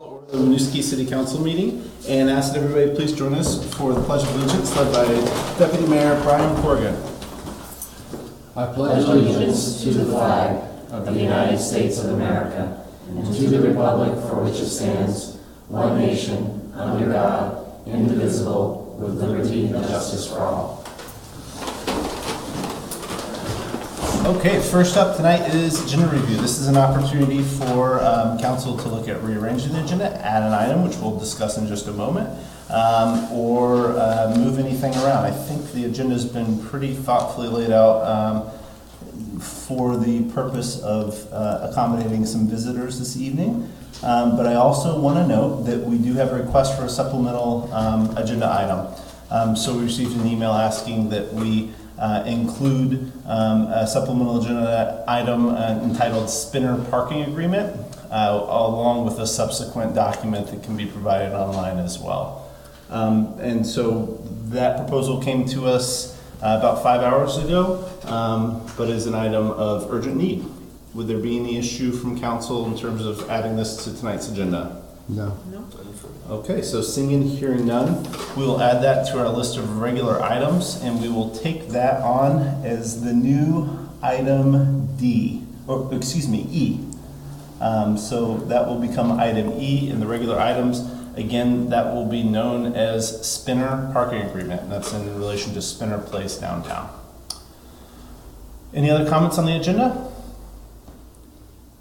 The Winooski City Council meeting, and ask that everybody please join us for the Pledge of Allegiance led by Deputy Mayor Brian Corrigan. I pledge allegiance to the flag of the United States of America and to the republic for which it stands, one nation, under God, indivisible, with liberty and justice for all. Okay, first up tonight is agenda review. This is an opportunity for council to look at rearranging the agenda, add an item, which we'll discuss in just a moment, or move anything around. I think the agenda's been pretty thoughtfully laid out for the purpose of accommodating some visitors this evening. But I also want to note that we do have a request for a supplemental agenda item. So we received an email asking that we include a supplemental agenda item entitled Spinner Parking Agreement, along with a subsequent document that can be provided online as well. And so that proposal came to us about 5 hours ago, but is an item of urgent need. Would there be any issue from council in terms of adding this to tonight's agenda? No. Okay, so seeing and hearing none, we will add that to our list of regular items, and we will take that on as the new item D, or excuse me, E. So that will become item E in the regular items. Again, that will be known as Spinner Parking Agreement, and that's in relation to Spinner Place downtown. Any other comments on the agenda?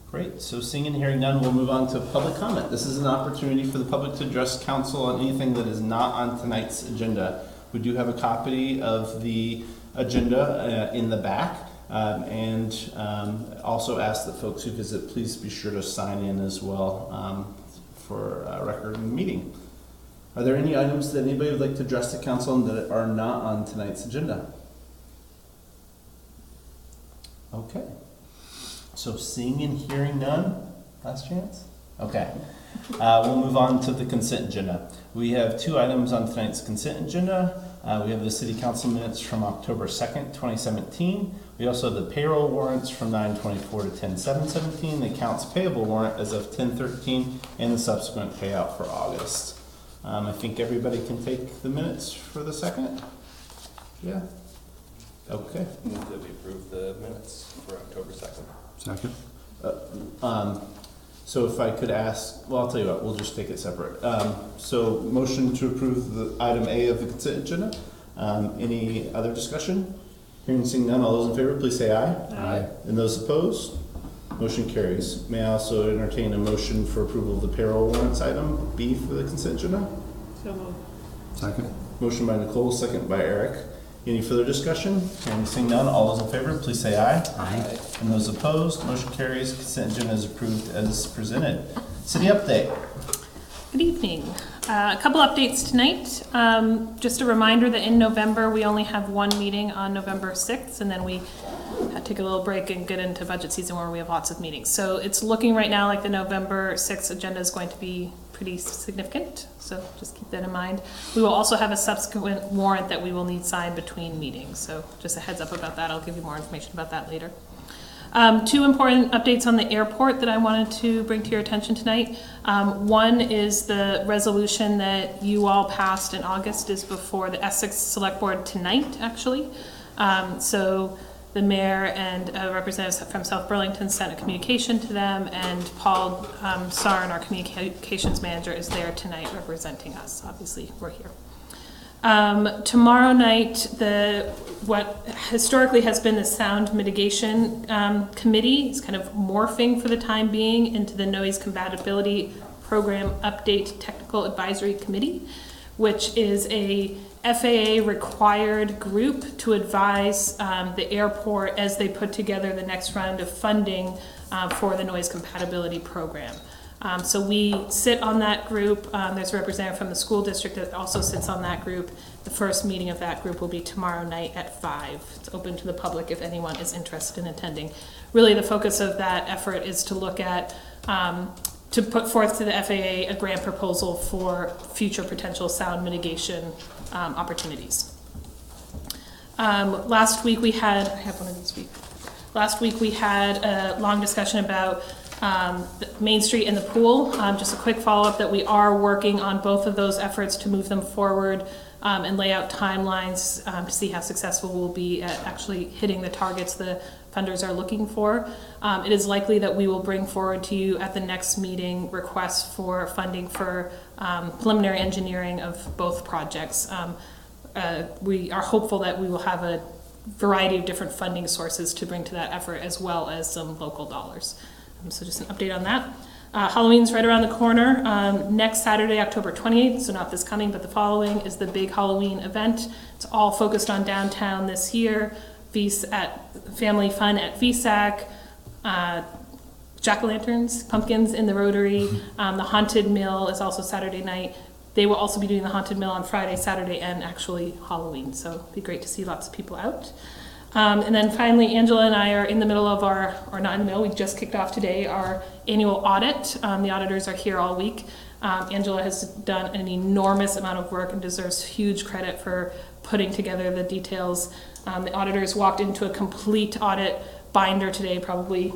Great, so seeing and hearing none, we'll move on to public comment. This is an opportunity for the public to address council on anything that is not on tonight's agenda. We do have a copy of the agenda in the back, and also ask that folks who visit please be sure to sign in as well for a record of the meeting. Are there any items that anybody would like to address to council that are not on tonight's agenda? Okay. So seeing and hearing none, last chance? Okay. We'll move on to the consent agenda. We have two items on tonight's consent agenda. We have the city council minutes from October 2nd, 2017. We also have the payroll warrants from 9/24 to 10/7/17, the accounts payable warrant as of 10/13, and the subsequent payout for August. I think everybody can take the minutes for the second? Yeah? Okay. Move that we approve the minutes for October 2nd. Second. So if I could ask, well, I'll tell you what, we'll just take it separate. So motion to approve the item A of the consent agenda. Any other discussion? Hearing and seeing none, all those in favor, please say aye. Aye. And those opposed? Motion carries. May I also entertain a motion for approval of the payroll warrants item B for the consent agenda? So moved. Second. Motion by Nicole, second by Eric. Any further discussion? Hearing and seeing none, all those in favor, please say aye. Aye. And those opposed, motion carries. Consent agenda is approved as presented. City update. Good evening. A couple updates tonight. Just a reminder that in November, we only have one meeting on November 6th, and then we take a little break and get into budget season where we have lots of meetings. So it's looking right now like the November 6th agenda is going to be pretty significant, so just keep that in mind. We will also have a subsequent warrant that we will need signed between meetings, so just a heads up about that. I'll give you more information about that later. Two important updates on the airport that I wanted to bring to your attention tonight. One is the resolution that you all passed in August is before the Essex Select Board tonight, actually. So the mayor and representatives from South Burlington sent a communication to them, and Paul Sarn, our communications manager, is there tonight representing us. Obviously, we're here. Tomorrow night, what historically has been the sound mitigation committee is kind of morphing for the time being into the Noise Compatibility Program Update Technical Advisory Committee, which is a FAA required group to advise the airport as they put together the next round of funding for the noise compatibility program. So we sit on that group. There's a representative from the school district that also sits on that group. The first meeting of that group will be tomorrow night at 5. It's open to the public if anyone is interested in attending. Really the focus of that effort is to look at to put forth to the FAA a grant proposal for future potential sound mitigation opportunities. Last week we had a long discussion about Main Street and the pool. Just a quick follow-up that we are working on both of those efforts to move them forward and lay out timelines to see how successful we'll be at actually hitting the targets the funders are looking for. It is likely that we will bring forward to you at the next meeting requests for funding for preliminary engineering of both projects. We are hopeful that we will have a variety of different funding sources to bring to that effort, as well as some local dollars. So just an update on that. Halloween's right around the corner. Next Saturday, October 28th, so not this coming, but the following, is the big Halloween event. It's all focused on downtown this year. Family fun at VSAC, jack-o'-lanterns, pumpkins in the Rotary. The Haunted Mill is also Saturday night. They will also be doing the Haunted Mill on Friday, Saturday, and actually Halloween. So it'll be great to see lots of people out. And then finally, Angela and I are in the middle of or not in the middle, we just kicked off today our annual audit. The auditors are here all week. Angela has done an enormous amount of work and deserves huge credit for putting together the details. The auditors walked into a complete audit binder today, probably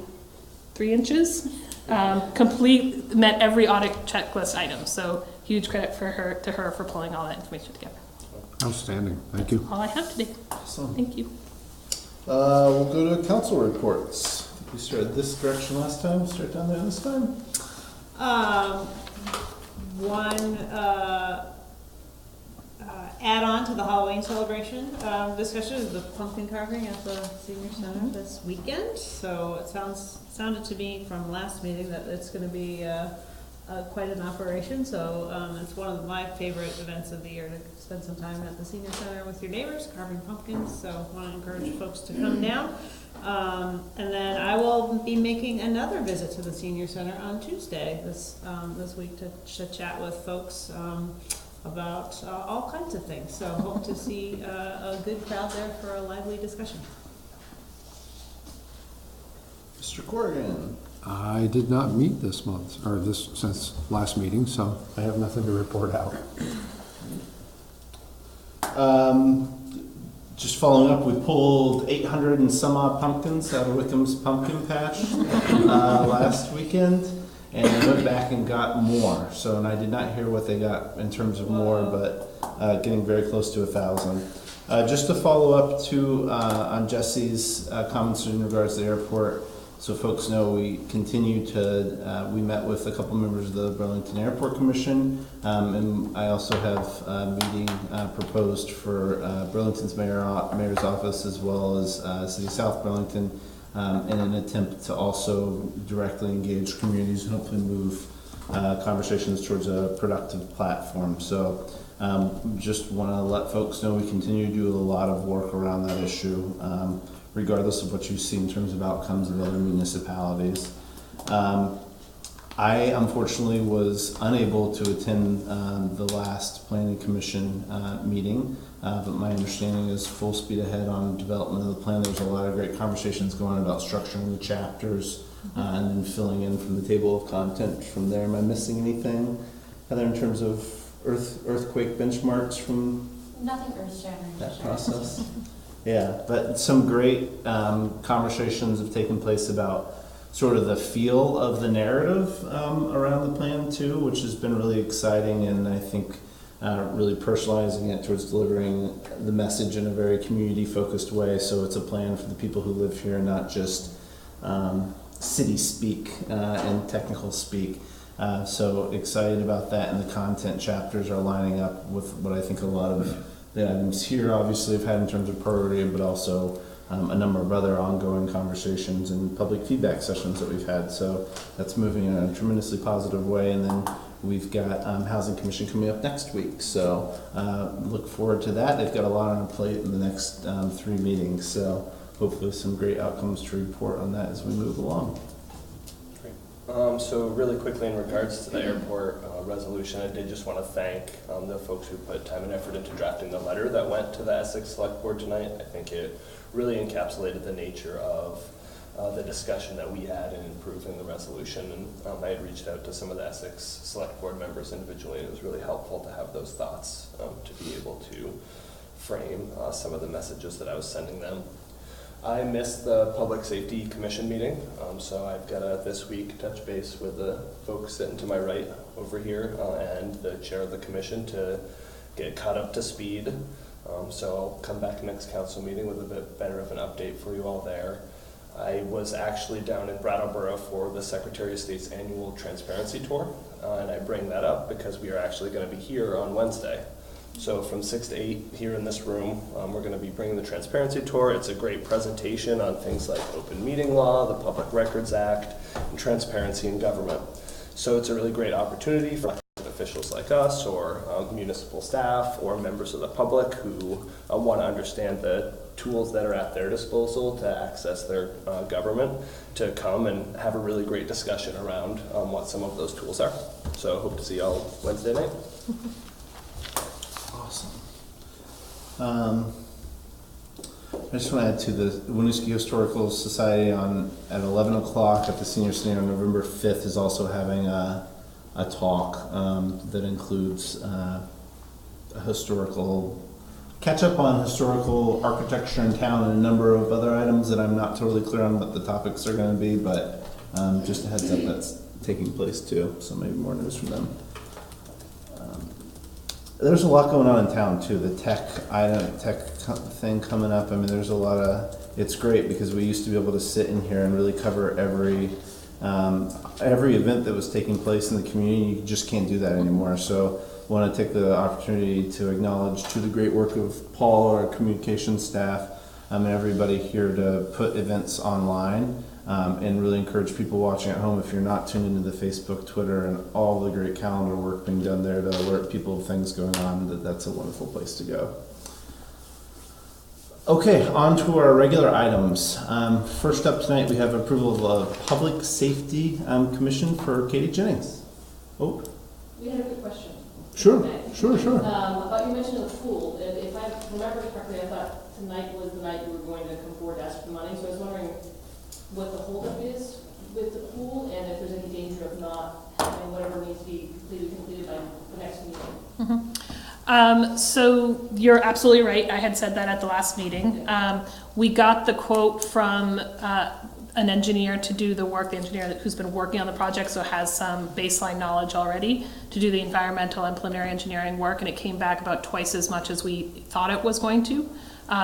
3 inches. Complete, met every audit checklist item. So huge credit to her for pulling all that information together. Outstanding. Thank you. All I have today. Awesome. Thank you. We'll go to council reports. I think we started this direction last time. Start down there this time. One add-on to the Halloween celebration discussion is the pumpkin carving at the senior center this weekend. So it sounded to me from last meeting that it's going to be quite an operation. So it's one of my favorite events of the year to spend some time at the senior center with your neighbors carving pumpkins. So I want to encourage folks to come down. And then I will be making another visit to the senior center on Tuesday this week to chat with folks about all kinds of things. So hope to see a good crowd there for a lively discussion. Mr. Corrigan. I did not meet this month, since last meeting, so I have nothing to report out. Just following up, we pulled 800 and some odd pumpkins out of Wickham's pumpkin patch last weekend, and went back and got more. So, and I did not hear what they got in terms of more, but getting very close to 1,000. Just to follow up on Jesse's comments in regards to the airport. So folks know we continue to, we met with a couple members of the Burlington Airport Commission, and I also have a meeting proposed for Burlington's mayor's office, as well as City of South Burlington, in an attempt to also directly engage communities and hopefully move conversations towards a productive platform. So just want to let folks know we continue to do a lot of work around that issue. Regardless of what you see in terms of outcomes of other municipalities. I unfortunately was unable to attend the last Planning Commission meeting, but my understanding is full speed ahead on development of the plan. There's a lot of great conversations going on about structuring the chapters and then filling in from the table of content from there. Am I missing anything, Heather, in terms of earthquake benchmarks from Nothing earth-shattering. that process? Yeah, but some great conversations have taken place about sort of the feel of the narrative around the plan too, which has been really exciting, and I think really personalizing it towards delivering the message in a very community-focused way. So it's a plan for the people who live here, not just city speak and technical speak. So excited about that, and the content chapters are lining up with what I think a lot of the items here obviously have had in terms of priority, but also a number of other ongoing conversations and public feedback sessions that we've had. So that's moving in a tremendously positive way. And then we've got Housing Commission coming up next week. So look forward to that. They've got a lot on a plate in the next 3 meetings. So hopefully some great outcomes to report on that as we move along. So really quickly in regards to the airport resolution, I did just want to thank the folks who put time and effort into drafting the letter that went to the Essex Select Board tonight. I think it really encapsulated the nature of the discussion that we had in improving the resolution. And I had reached out to some of the Essex Select Board members individually, and it was really helpful to have those thoughts to be able to frame some of the messages that I was sending them. I missed the Public Safety Commission meeting, so I've got to this week touch base with the folks sitting to my right over here and the chair of the commission to get caught up to speed. So I'll come back next council meeting with a bit better of an update for you all there. I was actually down in Brattleboro for the Secretary of State's annual transparency tour, and I bring that up because we are actually going to be here on Wednesday. So from 6 to 8 here in this room, we're going to be bringing the transparency tour. It's a great presentation on things like open meeting law, the Public Records Act, and transparency in government. So it's a really great opportunity for officials like us or municipal staff or members of the public who want to understand the tools that are at their disposal to access their government to come and have a really great discussion around what some of those tools are. So hope to see you all Wednesday night. Awesome. I just want to add to the Winooski Historical Society at 11 o'clock at the Senior Center on November 5th is also having a talk that includes a historical catch-up on historical architecture in town and a number of other items that I'm not totally clear on what the topics are going to be, but just a heads up that's taking place too, so maybe more news from them. There's a lot going on in town too. The tech thing coming up. I mean, there's a lot of. It's great because we used to be able to sit in here and really cover every event that was taking place in the community. You just can't do that anymore. So, I want to take the opportunity to acknowledge the great work of Paul, our communications staff, and everybody here to put events online. And really encourage people watching at home, if you're not tuned into the Facebook, Twitter, and all the great calendar work being done there to alert people of things going on, that's a wonderful place to go. Okay, on to our regular items. First up tonight, we have approval of a Public Safety Commission for Katie Jennings. Oh. We had a good question. Sure. I thought you mentioned the pool. If I remember correctly, I thought tonight was the night you were going to come forward to ask for money, so I was wondering what the holdup is with the pool, and if there's any danger of not having whatever needs to be completed by the next meeting. So you're absolutely right. I had said that at the last meeting. We got the quote from an engineer to do the work, the engineer who's been working on the project, so has some baseline knowledge already to do the environmental and preliminary engineering work, and it came back about twice as much as we thought it was going to.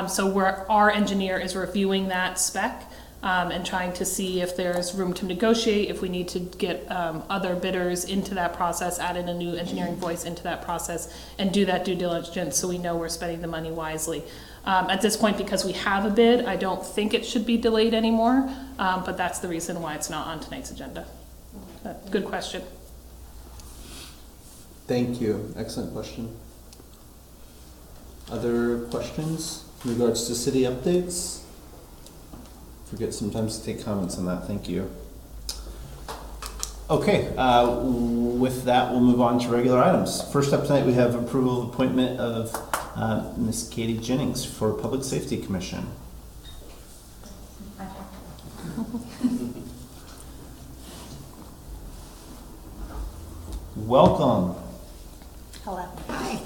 So our engineer is reviewing that spec. And trying to see if there's room to negotiate, if we need to get other bidders into that process, add in a new engineering voice into that process, and do that due diligence so we know we're spending the money wisely. At this point, because we have a bid, I don't think it should be delayed anymore, but that's the reason why it's not on tonight's agenda. Good question. Thank you. Excellent question. Other questions in regards to city updates? Forget sometimes to take comments on that. Thank you. Okay, with that, we'll move on to regular items. First up tonight, we have approval of appointment of Ms. Katie Jennings for Public Safety Commission. Welcome. Hello. Hi.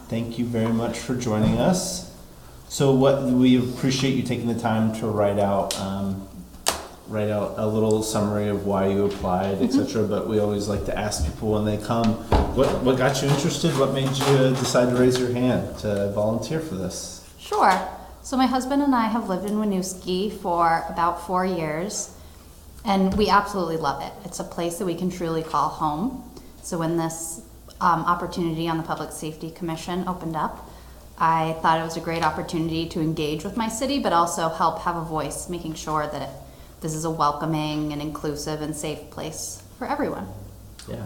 Thank you very much for joining us. So we appreciate you taking the time to write out a little summary of why you applied, etc. But we always like to ask people when they come, what got you interested? What made you decide to raise your hand to volunteer for this? Sure. So my husband and I have lived in Winooski for about 4 years, and we absolutely love it. It's a place that we can truly call home. So when this opportunity on the Public Safety Commission opened up, I thought it was a great opportunity to engage with my city, but also help have a voice, making sure that this is a welcoming and inclusive and safe place for everyone. Yeah.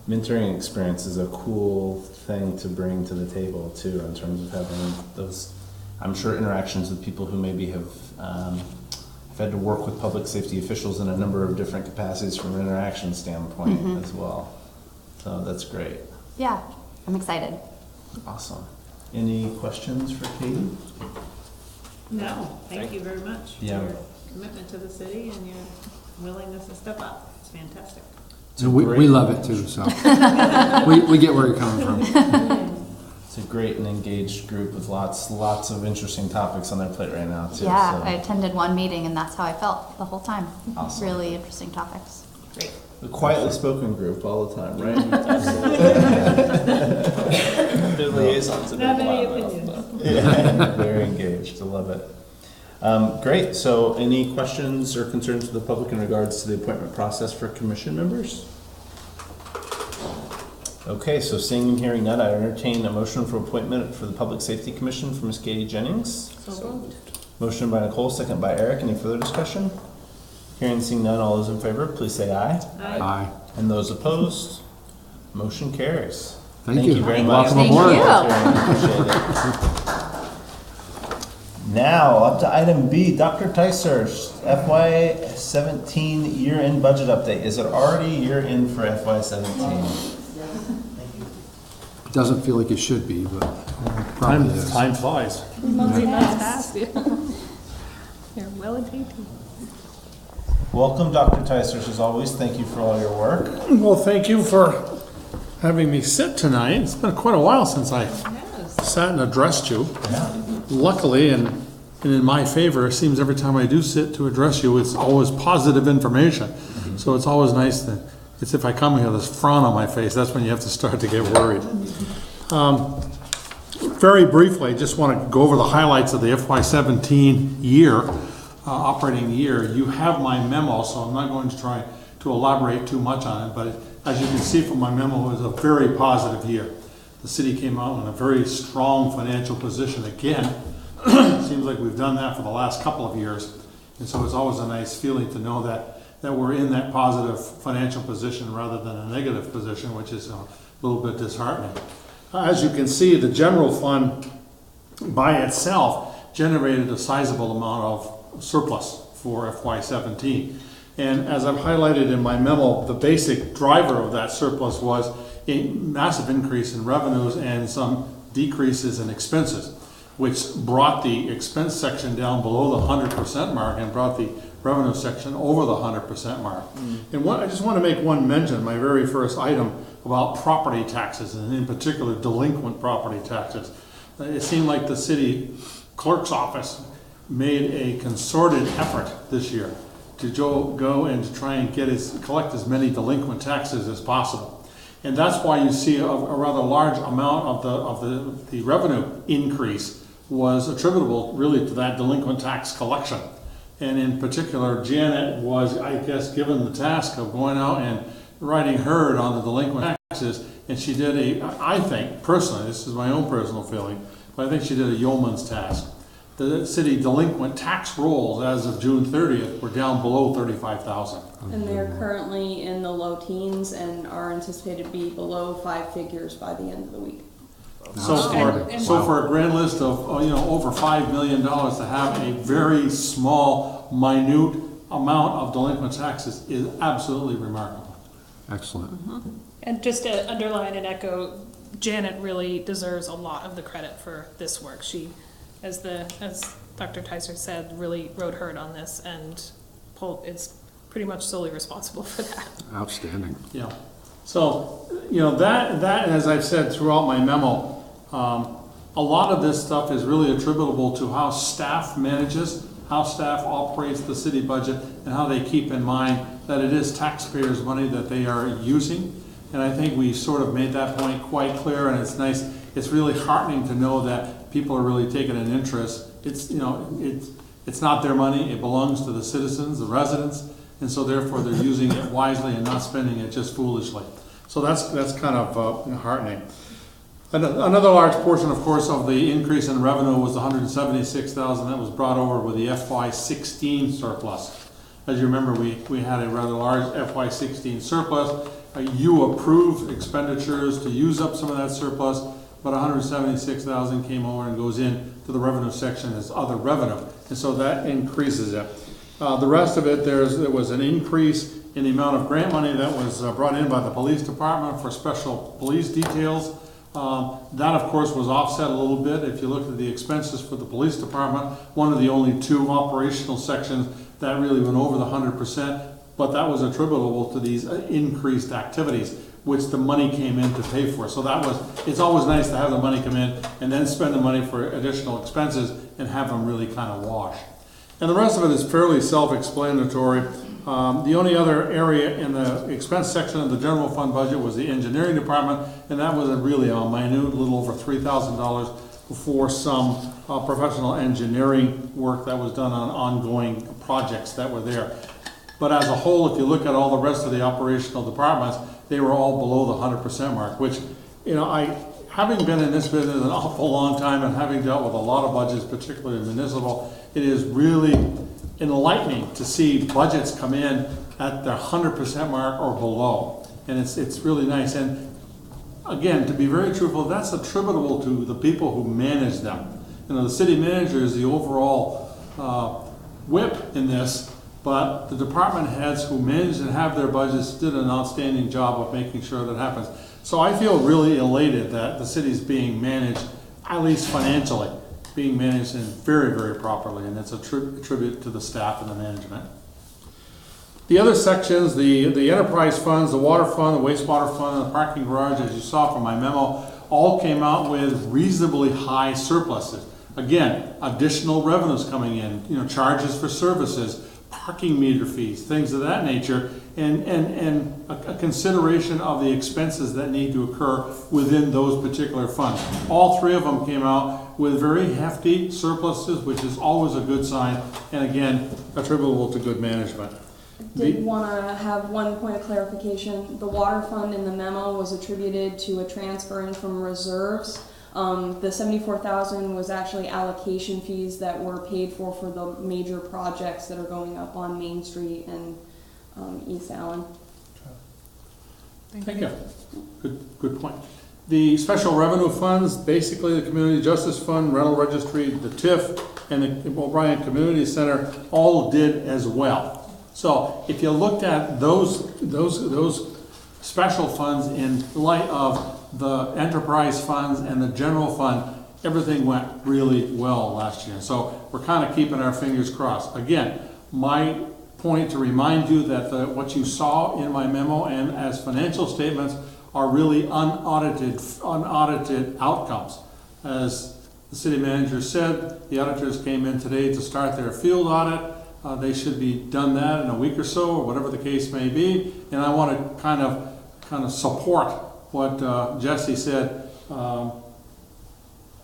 Mentoring experience is a cool thing to bring to the table, too, in terms of having those, I'm sure, interactions with people who maybe have had to work with public safety officials in a number of different capacities from an interaction standpoint as well. So that's great. Yeah, I'm excited. Awesome. Any questions for Katie? No, thank you very much for Yeah. your commitment to the city and your willingness to step up. It's fantastic. So we love it too, so we get where you're coming from. It's a great and engaged group with lots of interesting topics on their plate right now too. Yeah, so. I attended one meeting and that's how I felt the whole time. Awesome. Really interesting topics. Great. A quietly spoken group all the time, right? The liaisons have Not been many loud enough, opinions. Yeah, very engaged. I love it. Great. So, any questions or concerns for the public in regards to the appointment process for commission members? Okay, so seeing and hearing none, I entertain a motion for appointment for the Public Safety Commission for Ms. Katie Jennings. So moved. Motion by Nicole, second by Eric. Any further discussion? Hearing and seeing none, all those in favor, please say aye. Aye. And those opposed, motion carries. Thank you. very much. Welcome aboard. you. Appreciate it. Now, up to item B, Dr. Tyser, FY17 year-end budget update. Is it already year-end for FY17? Doesn't feel like it should be, but it probably is. Time flies. 3 months past. Yeah. You're well into 18. Welcome, Dr. Tyser, as always. Thank you for all your work. Well, thank you for having me sit tonight. It's been quite a while since I Yes. sat and addressed you. Yeah. Luckily, and in my favor, it seems every time I do sit to address you, it's always positive information. So it's always nice that, it's if I come here, this frown on my face, that's when you have to start to get worried. Very briefly, I just want to go over the highlights of the FY17 year, operating year. You have my memo, so I'm not going to try to elaborate too much on it, but as you can see from my memo, it was a very positive year. The city came out in a very strong financial position again. It seems like we've done that for the last couple of years, and so it's always a nice feeling to know that we're in that positive financial position rather than a negative position, which is a little bit disheartening. As you can see, the general fund by itself generated a sizable amount of surplus for FY17. And as I've highlighted in my memo, the basic driver of that surplus was a massive increase in revenues and some decreases in expenses, which brought the expense section down below the 100% mark and brought the revenue section over the 100% mark. And I just want to make one mention, my very first item, about property taxes, and in particular delinquent property taxes. It seemed like the city clerk's office made a concerted effort this year to go and to try and collect as many delinquent taxes as possible. And that's why you see a rather large amount of the revenue increase was attributable really to that delinquent tax collection. And in particular, Janet was, I guess, given the task of going out and riding herd on the delinquent taxes, and she did I think, personally, this is my own personal feeling, but I think she did a yeoman's task. The city delinquent tax rolls as of June 30th were down below 35,000. And they're currently in the low teens and are anticipated to be below 5 figures by the end of the week. So for a grand list of over $5 million to have a very small, minute amount of delinquent taxes is absolutely remarkable. Excellent. And just to underline and echo, Janet really deserves a lot of the credit for this work. She, as Dr. Tyser said, really rode herd on this and is pretty much solely responsible for that. Outstanding. Yeah. So, that, as I've said throughout my memo, a lot of this stuff is really attributable to how staff manages, how staff operates the city budget, and how they keep in mind that it is taxpayers' money that they are using. And I think we sort of made that point quite clear, and it's nice. It's really heartening to know that people are really taking an interest. It's not their money. It belongs to the citizens, the residents, and so therefore they're using it wisely and not spending it just foolishly. So that's kind of heartening. Another large portion, of course, of the increase in revenue was the $176,000 that was brought over with the FY16 surplus. As you remember, we had a rather large FY16 surplus. You approved expenditures to use up some of that surplus, but $176,000 came over and goes in to the revenue section as other revenue, and so that increases it. The rest of it, there was an increase in the amount of grant money that was brought in by the police department for special police details. That, of course, was offset a little bit. If you look at the expenses for the police department, one of the only two operational sections that really went over the 100%, but that was attributable to these increased activities. which the money came in to pay for. So it's always nice to have the money come in and then spend the money for additional expenses and have them really kind of wash. And the rest of it is fairly self-explanatory. The only other area in the expense section of the general fund budget was the engineering department, and that was a really minute, little over $3,000 for some professional engineering work that was done on ongoing projects that were there. But as a whole, if you look at all the rest of the operational departments, they were all below the 100% mark, which, having been in this business an awful long time and having dealt with a lot of budgets, particularly municipal, it is really enlightening to see budgets come in at the 100% mark or below. And it's really nice. And again, to be very truthful, that's attributable to the people who manage them. The city manager is the overall whip in this, but the department heads who manage and have their budgets did an outstanding job of making sure that happens. So I feel really elated that the city's being managed, at least financially, being managed very, very properly, and it's a tribute to the staff and the management. The other sections, the enterprise funds, the water fund, the wastewater fund, and the parking garage, as you saw from my memo, all came out with reasonably high surpluses. Again, additional revenues coming in, charges for services, parking meter fees, things of that nature, and a consideration of the expenses that need to occur within those particular funds. All three of them came out with very hefty surpluses, which is always a good sign, and again, attributable to good management. Did want to have one point of clarification. The water fund in the memo was attributed to a transfer in from reserves. The $74,000 was actually allocation fees that were paid for the major projects that are going up on Main Street and East Allen. Thank you. Good point. The special revenue funds, basically the Community Justice Fund, Rental Registry, the TIF, and the O'Brien Community Center all did as well. So if you looked at those special funds in light of the enterprise funds and the general fund, everything went really well last year. So we're kind of keeping our fingers crossed. Again, my point to remind you that what you saw in my memo and as financial statements are really unaudited outcomes. As the city manager said, the auditors came in today to start their field audit. They should be done that in a week or so, or whatever the case may be. And I want to kind of support what Jesse said.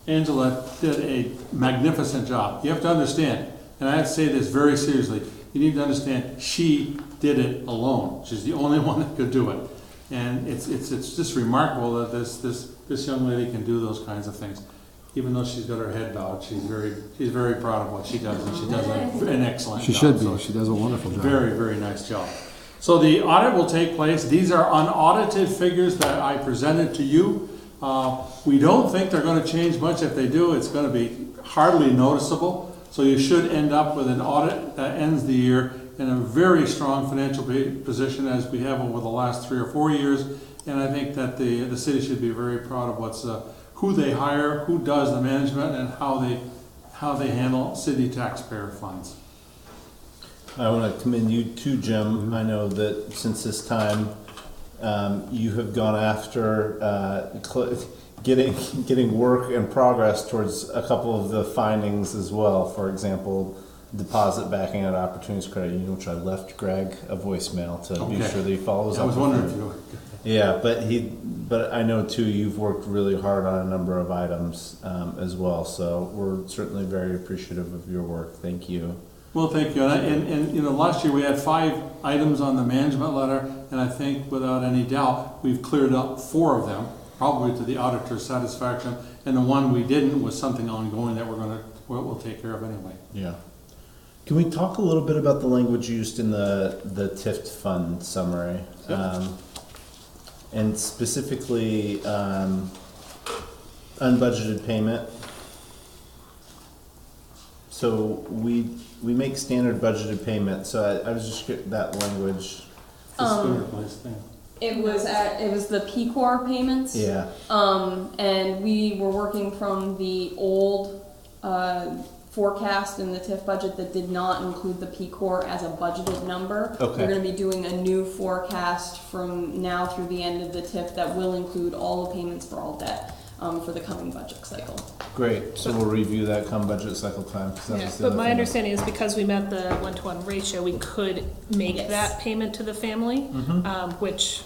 Angela did a magnificent job. You have to understand, and I have to say this very seriously, you need to understand she did it alone. She's the only one that could do it. And it's just remarkable that this young lady can do those kinds of things. Even though she's got her head bowed, she's very proud of what she does, and she does an excellent job. She should be. So she does a wonderful job. Very, very nice job. So the audit will take place. These are unaudited figures that I presented to you. We don't think they're going to change much. If they do, it's going to be hardly noticeable. So you should end up with an audit that ends the year in a very strong financial position as we have over the last 3 or 4 years. And I think that the city should be very proud of who they hire, who does the management, and how they handle city taxpayer funds. I want to commend you too, Jim. I know that since this time, you have gone after getting work in progress towards a couple of the findings as well. For example, deposit backing out opportunities credit union, which I left Greg a voicemail to be sure that he follows up. I was wondering if you. Yeah, but I know too you've worked really hard on a number of items as well. So we're certainly very appreciative of your work. Thank you. Well, thank you. And last year we had 5 items on the management letter, and I think without any doubt we've cleared up 4 of them, probably to the auditor's satisfaction. And the one we didn't was something ongoing that we'll take care of anyway. Yeah. Can we talk a little bit about the language used in the TIF fund summary? Yep. And specifically unbudgeted payment. So we make standard budgeted payment. So I was just that language. It was the P-Corps payments. Yeah. And we were working from the old forecast in the TIF budget that did not include the P-Core as a budgeted number. Okay. We're going to be doing a new forecast from now through the end of the TIF that will include all the payments for all debt for the coming budget cycle. Great, so we'll review that come budget cycle time. 'Cause that Yeah, was the but other my thing. understanding is because we met the 1-to-1 ratio, we could make Yes. that payment to the family, which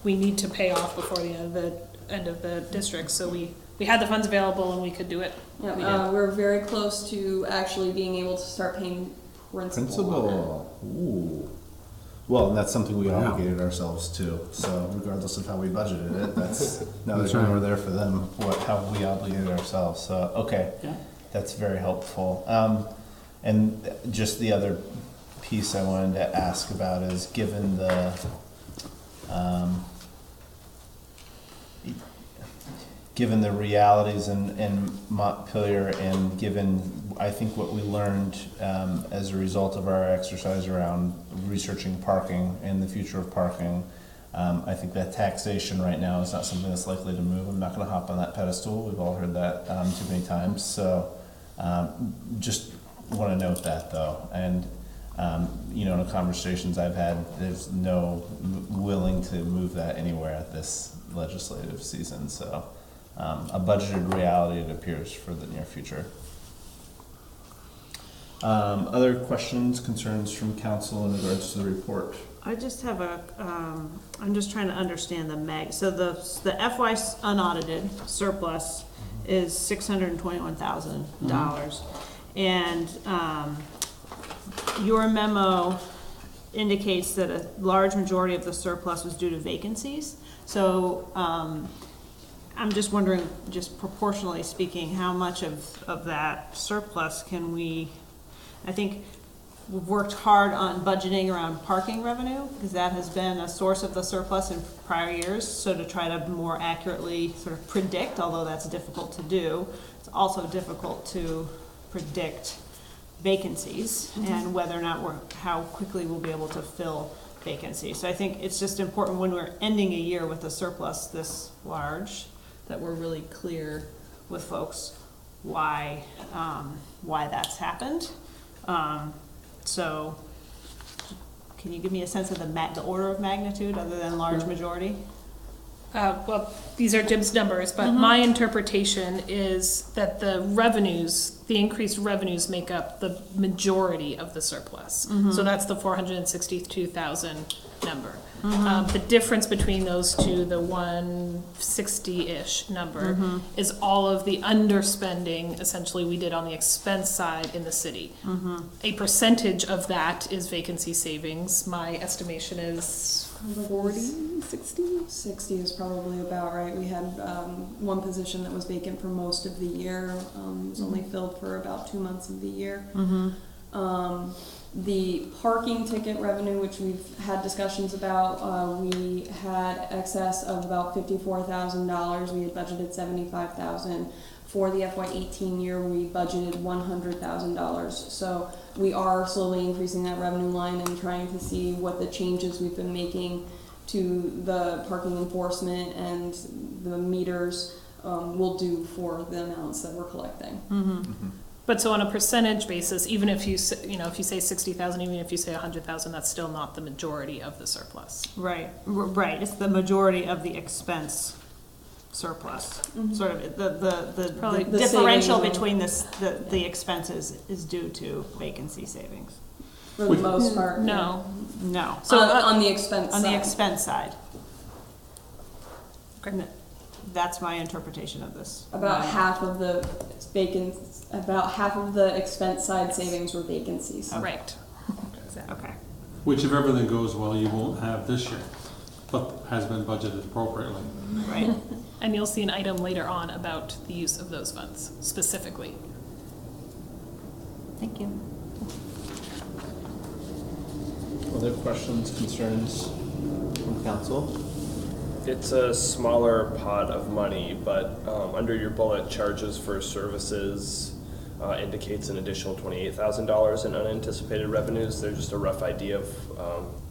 we need to pay off before the end of the district. So we had the funds available and we could do it. We did. We're very close to actually being able to start paying principal. on it. Principal, ooh. Well, and that's something we Yeah. obligated ourselves to, so regardless of how we budgeted it, that's, now That's that right. we're there for them, how we obligated ourselves, so, okay. Yeah. That's very helpful. And just the other piece I wanted to ask about is, given the, given the realities in Montpelier, and given, I think, what we learned as a result of our exercise around researching parking and the future of parking, I think that taxation right now is not something that's likely to move. I'm not gonna hop on that pedestal, we've all heard that too many times, so just wanna note that though. And you know, in the conversations I've had, there's no willing to move that anywhere at this legislative season, so a budgeted reality, it appears, for the near future. Other questions, concerns from council in regards to the report? I just have I'm just trying to understand the so the FY unaudited surplus is $621,000. And your memo indicates that a large majority of the surplus was due to vacancies. So I'm just wondering, just proportionally speaking, how much of that surplus can we, I think we've worked hard on budgeting around parking revenue, because that has been a source of the surplus in prior years. So to try to more accurately sort of predict, although that's difficult to do, it's also difficult to predict vacancies and whether or not how quickly we'll be able to fill vacancies. So I think it's just important when we're ending a year with a surplus this large, that we're really clear with folks why that's happened. So can you give me a sense of the order of magnitude other than large majority? Well, these are Jim's numbers, but my interpretation is that the increased revenues make up the majority of the surplus. So that's the 462,000 number. The difference between those two, the 160-ish number, is all of the underspending, essentially, we did on the expense side in the city. A percentage of that is vacancy savings. My estimation is 40, 60? 60 is probably about right. We had one position that was vacant for most of the year. It was only filled for about 2 months of the year. The parking ticket revenue, which we've had discussions about, we had excess of about $54,000. We had budgeted $75,000. For the FY18 year, we budgeted $100,000. So we are slowly increasing that revenue line and trying to see what the changes we've been making to the parking enforcement and the meters will do for the amounts that we're collecting. But so on a percentage basis, even if you if you say 60,000, even if you say 100,000, that's still not the majority of the surplus. Right, right. It's the majority of the expense surplus. Sort of the differential between the expenses is due to vacancy savings. For the most part. No. No. So on the expense On side. the expense side. That's my interpretation of this. About half of the expense side savings were vacancies. Right. Okay. Which, if everything goes well, you won't have this year, but has been budgeted appropriately. Right. And you'll see an item later on about the use of those funds specifically. Thank you. Other questions, concerns from council? It's a smaller pot of money, but under your bullet, charges for services indicates an additional $28,000 in unanticipated revenues. There's just a rough idea of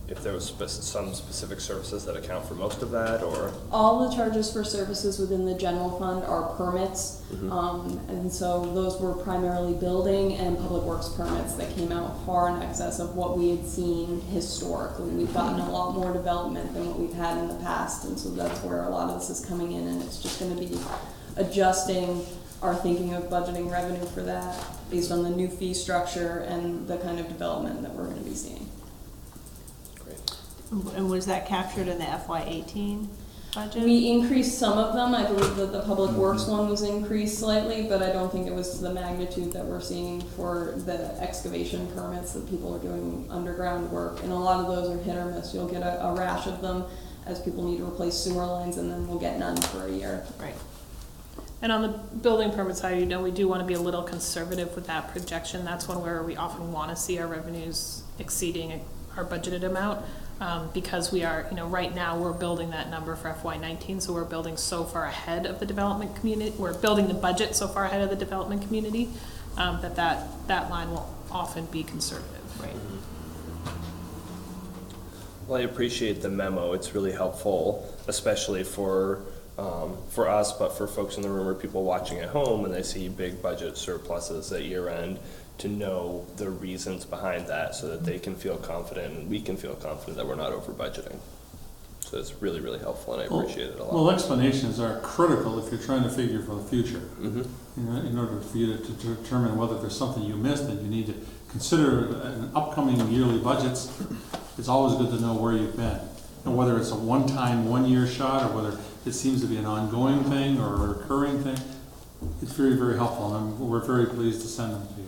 if there was some specific services that account for most of that, or? All the charges for services within the general fund are permits, and so those were primarily building and public works permits that came out far in excess of what we had seen historically. We've gotten a lot more development than what we've had in the past, and so that's where a lot of this is coming in, and it's just going to be adjusting our thinking of budgeting revenue for that based on the new fee structure and the kind of development that we're going to be seeing. And was that captured in the FY18 budget? We increased some of them. I believe that the public works one was increased slightly, but I don't think it was to the magnitude that we're seeing for the excavation permits that people are doing underground work. And a lot of those are hit or miss. You'll get a rash of them as people need to replace sewer lines, and then we'll get none for a year. Right. And on the building permit side, you know, we do want to be a little conservative with that projection. That's one where we often want to see our revenues exceeding our budgeted amount. Because we are, you know, right now we're building that number for FY19, so we're building so far ahead of the development community, we're building the budget so far ahead of the development community, that line will often be conservative. Right. Well, I appreciate the memo. It's really helpful, especially for us, but for folks in the room or people watching at home when they see big budget surpluses at year end, to know the reasons behind that so that they can feel confident and we can feel confident that we're not over budgeting. So it's really, really helpful, and I appreciate it a lot. Well, explanations are critical if you're trying to figure for the future. Mm-hmm. You know, in order for you to determine whether there's something you missed, then you need to consider an upcoming yearly budgets. It's always good to know where you've been, and whether it's a one-time, one-year shot, or whether it seems to be an ongoing thing or a recurring thing. It's very, very helpful, and we're very pleased to send them to you.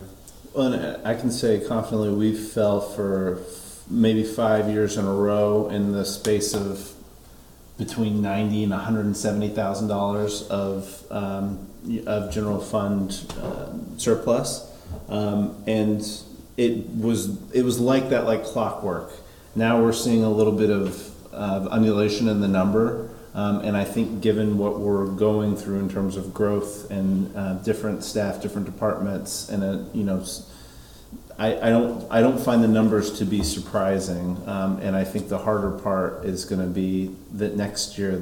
Well, and I can say confidently we fell for maybe 5 years in a row in the space of between $90,000 and $170,000 of general fund surplus, and it was like that, like clockwork. Now we're seeing a little bit of undulation in the number. And I think given what we're going through in terms of growth and different staff, different departments, and you know, I don't find the numbers to be surprising. And I think the harder part is going to be that next year a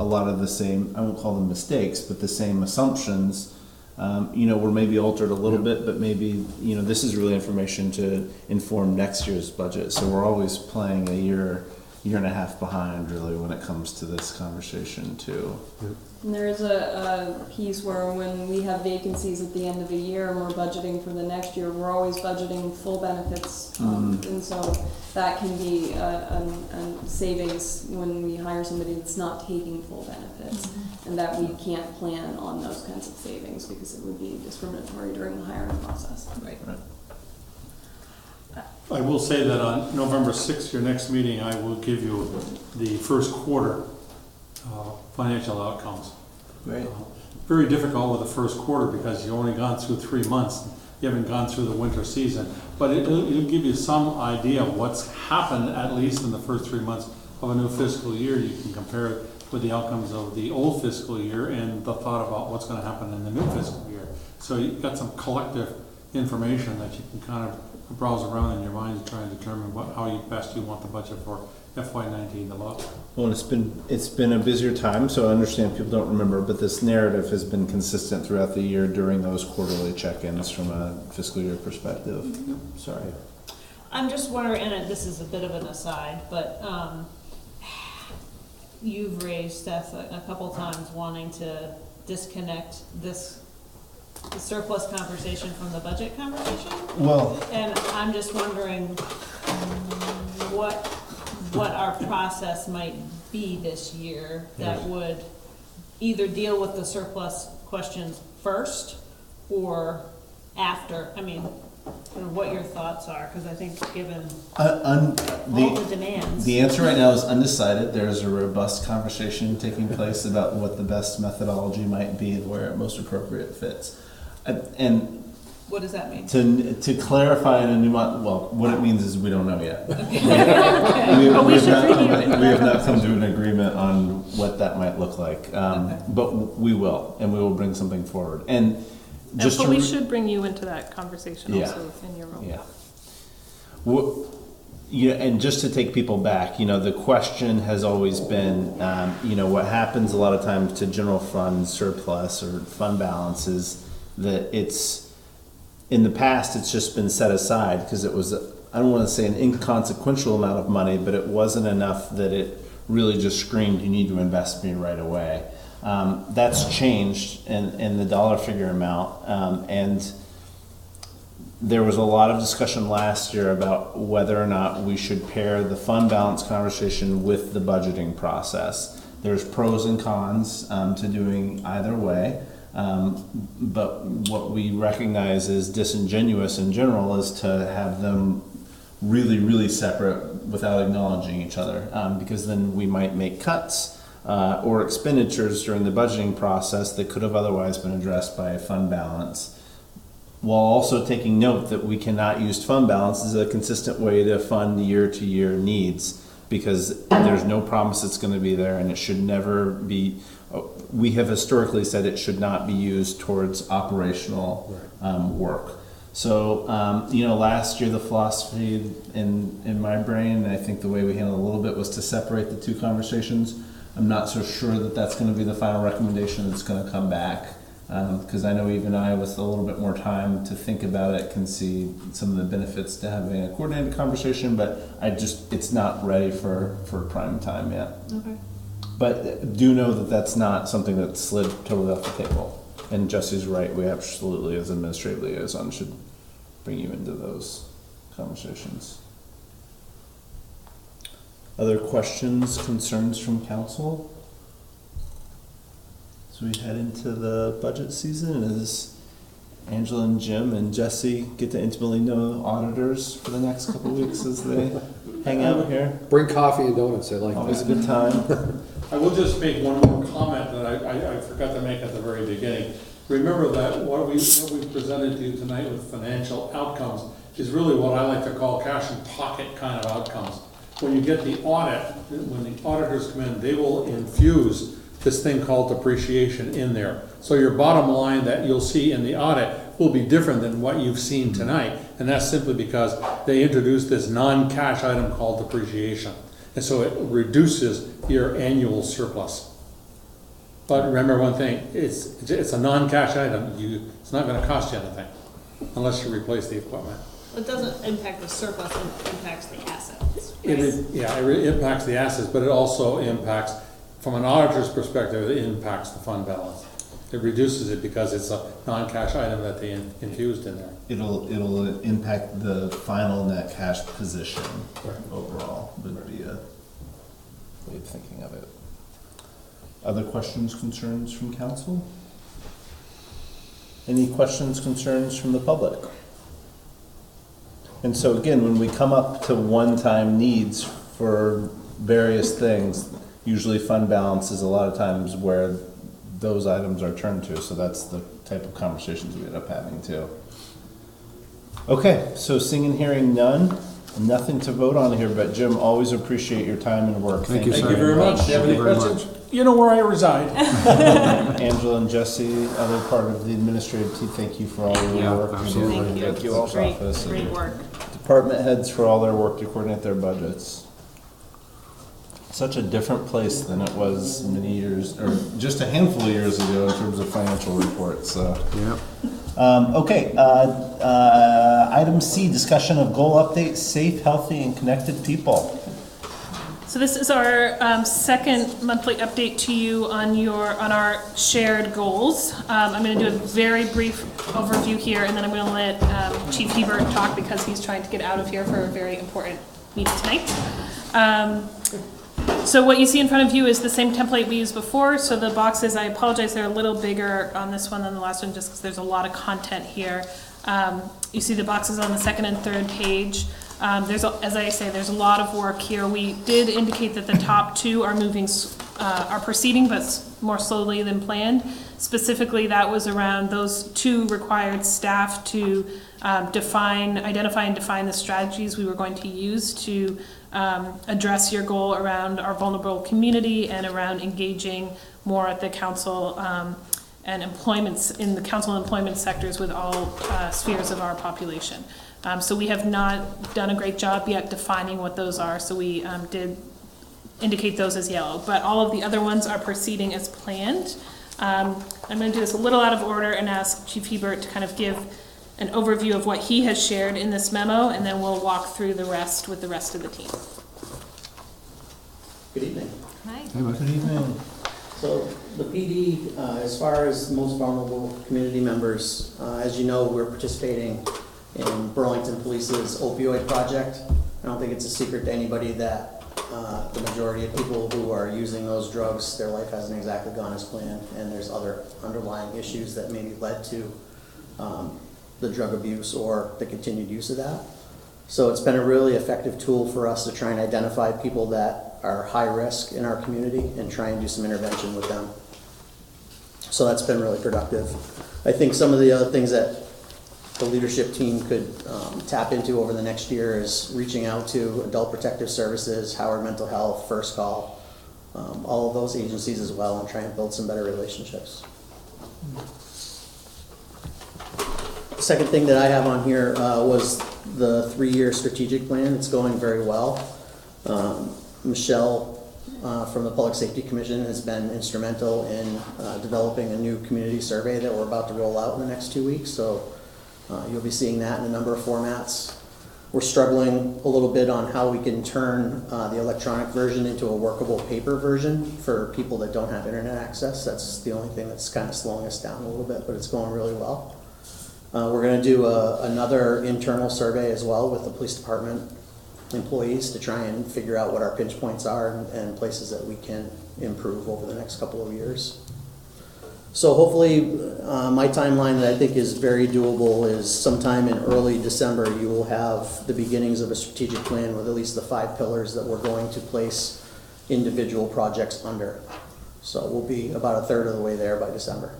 lot of the same, I won't call them mistakes, but the same assumptions, you know, were maybe altered a little bit, but maybe, you know, this is really information to inform next year's budget. So we're always playing a year and a half behind, really, when it comes to this conversation too. And there is a piece where when we have vacancies at the end of a year and we're budgeting for the next year, we're always budgeting full benefits. And so that can be a savings when we hire somebody that's not taking full benefits, and that we can't plan on those kinds of savings because it would be discriminatory during the hiring process. Right. I will say that on November 6th, your next meeting, I will give you the first quarter financial outcomes. Great. Very difficult with the first quarter because you've only gone through 3 months. You haven't gone through the winter season. But it'll give you some idea of what's happened, at least in the first 3 months of a new fiscal year. You can compare it with the outcomes of the old fiscal year and the thought about what's going to happen in the new fiscal year. So you've got some collective information that you can kind of browse around in your mind to try and determine how best you want the budget for FY19 to look. Well, it's been a busier time, so I understand people don't remember, but this narrative has been consistent throughout the year during those quarterly check-ins from a fiscal year perspective. Sorry. I'm just wondering, and this is a bit of an aside, but you've raised, Steph, a couple times wanting to disconnect the surplus conversation from the budget conversation. Well, And I'm just wondering what our process might be this year that would either deal with the surplus questions first or after. I mean, kind of what your thoughts are, because I think given all the demands. The answer right now is undecided. There is a robust conversation taking place about what the best methodology might be and where it most appropriate fits. And what does that mean? To clarify in a new well, what it means is we don't know yet. We have not come to an agreement on what that might look like, but we will, and we will bring something forward. And just but we should bring you into that conversation also in your role. Yeah. Yeah, and just to take people back, the question has always been, what happens a lot of times to general fund surplus or fund balances, that in the past, it's just been set aside because it was, I don't want to say an inconsequential amount of money, but it wasn't enough that it really just screamed, you need to invest me right away. That's changed in the dollar figure amount, and there was a lot of discussion last year about whether or not we should pair the fund balance conversation with the budgeting process. There's pros and cons to doing either way, but what we recognize is disingenuous in general is to have them really, really separate without acknowledging each other, because then we might make cuts or expenditures during the budgeting process that could have otherwise been addressed by a fund balance, while also taking note that we cannot use fund balance as a consistent way to fund year-to-year needs, because there's no promise it's going to be there, and it should never be. We have historically said it should not be used towards operational work. So, last year the philosophy in my brain, I think the way we handled it a little bit was to separate the two conversations. I'm not so sure that that's going to be the final recommendation that's going to come back. Because I know even I, with a little bit more time to think about it, can see some of the benefits to having a coordinated conversation, but it's not ready for prime time yet. Okay. But do know that that's not something that slid totally off the table. And Jesse's right, we absolutely, as administrative liaison, should bring you into those conversations. Other questions, concerns from council? So we head into the budget season as Angela and Jim and Jesse get to intimately know auditors for the next couple of weeks as they hang out here. Bring coffee and donuts, I like Always that. a good time. I will just make one more comment that I forgot to make at the very beginning. Remember that what we presented to you tonight with financial outcomes is really what I like to call cash in pocket kind of outcomes. When you get the audit, when the auditors come in, they will infuse this thing called depreciation in there. So your bottom line that you'll see in the audit will be different than what you've seen tonight. And that's simply because they introduced this non-cash item called depreciation. And so it reduces your annual surplus. But remember one thing, it's a non-cash item. It's not gonna cost you anything unless you replace the equipment. It doesn't impact the surplus, it impacts the assets. Right? It impacts the assets, but it also impacts, from an auditor's perspective, it impacts the fund balance. It reduces it because it's a non-cash item that they infused in there. It'll impact the final net cash position overall, would be a way of thinking of it. Other questions, concerns from council? Any questions, concerns from the public? And so again, when we come up to one-time needs for various things, usually fund balance is a lot of times where those items are turned to, so that's the type of conversations we end up having too. Okay, so seeing and hearing none, nothing to vote on here, but Jim, always appreciate your time and work. Thank you, Thank sir. you very much. Do you have any Very questions? much. You know where I reside. Angela and Jesse, other part of the administrative team, thank you for all your Yeah, work. absolutely. You do Thank you. at the Office Great and work. Department heads for all their work to coordinate their budgets. Such a different place than it was many years, or just a handful of years ago in terms of financial reports, so. Yeah. Okay, item C, discussion of goal update, safe, healthy, and connected people. So this is our second monthly update to you on our shared goals. I'm going to do a very brief overview here, and then I'm going to let Chief Hebert talk because he's trying to get out of here for a very important meeting tonight. So what you see in front of you is the same template we used before. So the boxes, I apologize, they're a little bigger on this one than the last one just because there's a lot of content here. You see the boxes on the second and third page. As I say, there's a lot of work here. We did indicate that the top two are proceeding, but more slowly than planned. Specifically, that was around those two required staff to identify and define the strategies we were going to use to address your goal around our vulnerable community and around engaging more at the council and employments in the council employment sectors with all spheres of our population. So we have not done a great job yet defining what those are, so we did indicate those as yellow, but all of the other ones are proceeding as planned. I'm going to do this a little out of order and ask Chief Hebert to kind of give an overview of what he has shared in this memo, and then we'll walk through the rest with the rest of the team. Good evening. Hi. Hey, Mike. Good evening. So the PD, as far as most vulnerable community members, as you know, we're participating in Burlington Police's opioid project. I don't think it's a secret to anybody that the majority of people who are using those drugs, their life hasn't exactly gone as planned, and there's other underlying issues that maybe led to the drug abuse or the continued use of that. So it's been a really effective tool for us to try and identify people that are high risk in our community and try and do some intervention with them. So that's been really productive. I think some of the other things that the leadership team could tap into over the next year is reaching out to Adult Protective Services, Howard Mental Health, First Call, all of those agencies as well, and try and build some better relationships. The second thing that I have on here was the 3-year strategic plan. It's going very well. Michelle from the Public Safety Commission has been instrumental in developing a new community survey that we're about to roll out in the next 2 weeks. So you'll be seeing that in a number of formats. We're struggling a little bit on how we can turn the electronic version into a workable paper version for people that don't have internet access. That's the only thing that's kind of slowing us down a little bit, but it's going really well. We're going to do another internal survey as well with the police department employees to try and figure out what our pinch points are and places that we can improve over the next couple of years. So hopefully my timeline that I think is very doable is sometime in early December you will have the beginnings of a strategic plan with at least the 5 pillars that we're going to place individual projects under. So we'll be about a third of the way there by December.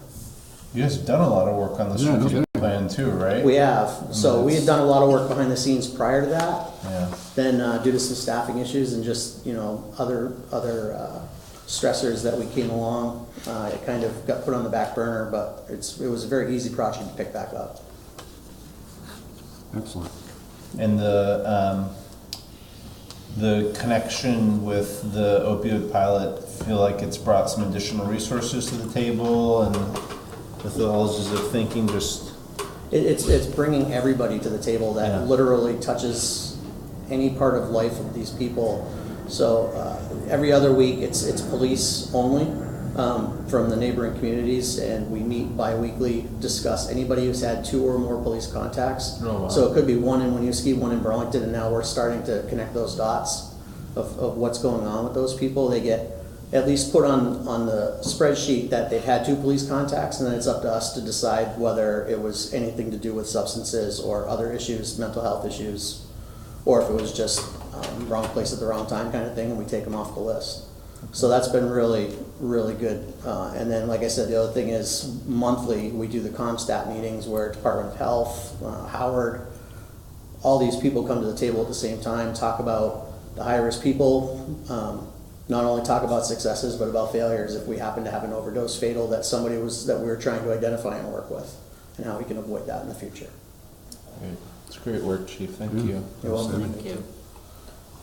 You guys have done a lot of work on the Yeah, strategic plan too, right? We have. So we had done a lot of work behind the scenes prior to that. Yeah. Then due to some staffing issues and just, you know, other stressors that we came along, it kind of got put on the back burner, but it was a very easy project to pick back up. Excellent. And the connection with the opioid pilot, feel like it's brought some additional resources to the table and methodologies of thinking, just It's bringing everybody to the table that Yeah. literally touches any part of life of these people. So every other week it's police only from the neighboring communities, and we meet bi-weekly, discuss anybody who's had 2 or more police contacts. Oh, wow. So it could be 1 in Winooski, 1 in Burlington, and now we're starting to connect those dots of what's going on with those people. They get at least put on the spreadsheet that they've had 2 police contacts, and then it's up to us to decide whether it was anything to do with substances or other issues, mental health issues, or if it was just wrong place at the wrong time kind of thing, and we take them off the list. So that's been really, really good. And then, like I said, the other thing is monthly we do the ComStat meetings where Department of Health, Howard, all these people come to the table at the same time, talk about the high-risk people, not only talk about successes, but about failures if we happen to have an overdose fatal that we were trying to identify and work with, and how we can avoid that in the future. great. It's great work, Chief. Thank Yeah. you. You're welcome. Thank you.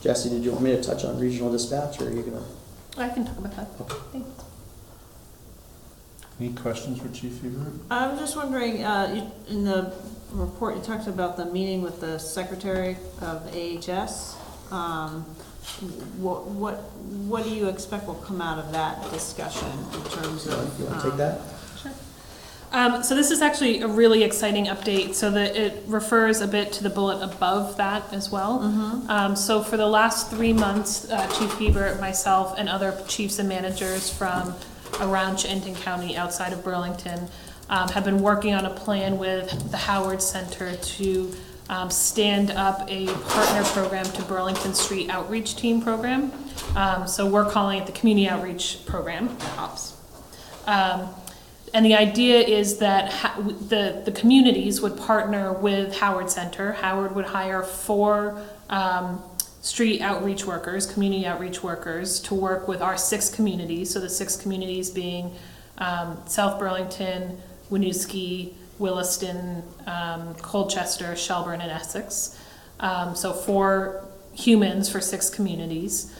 Jesse, did you want me to touch on regional dispatch, or are you gonna? I can talk about that. Thanks. Any questions for Chief Hebert? I was just wondering, in the report, you talked about the meeting with the Secretary of AHS. What do you expect will come out of that discussion in terms of? You want to take that? So this is actually a really exciting update, so that it refers a bit to the bullet above that as well. So for the last 3 months, Chief Hebert, myself, and other chiefs and managers from around Chittenden County outside of Burlington have been working on a plan with the Howard Center to stand up a partner program to Burlington Street Outreach Team program. So we're calling it the Community Outreach Program, HOPS. And the idea is that the communities would partner with Howard Center. Howard would hire 4 street outreach workers, community outreach workers, to work with our 6 communities. So the 6 communities being South Burlington, Winooski, Williston, Colchester, Shelburne, and Essex. So 4 humans for 6 communities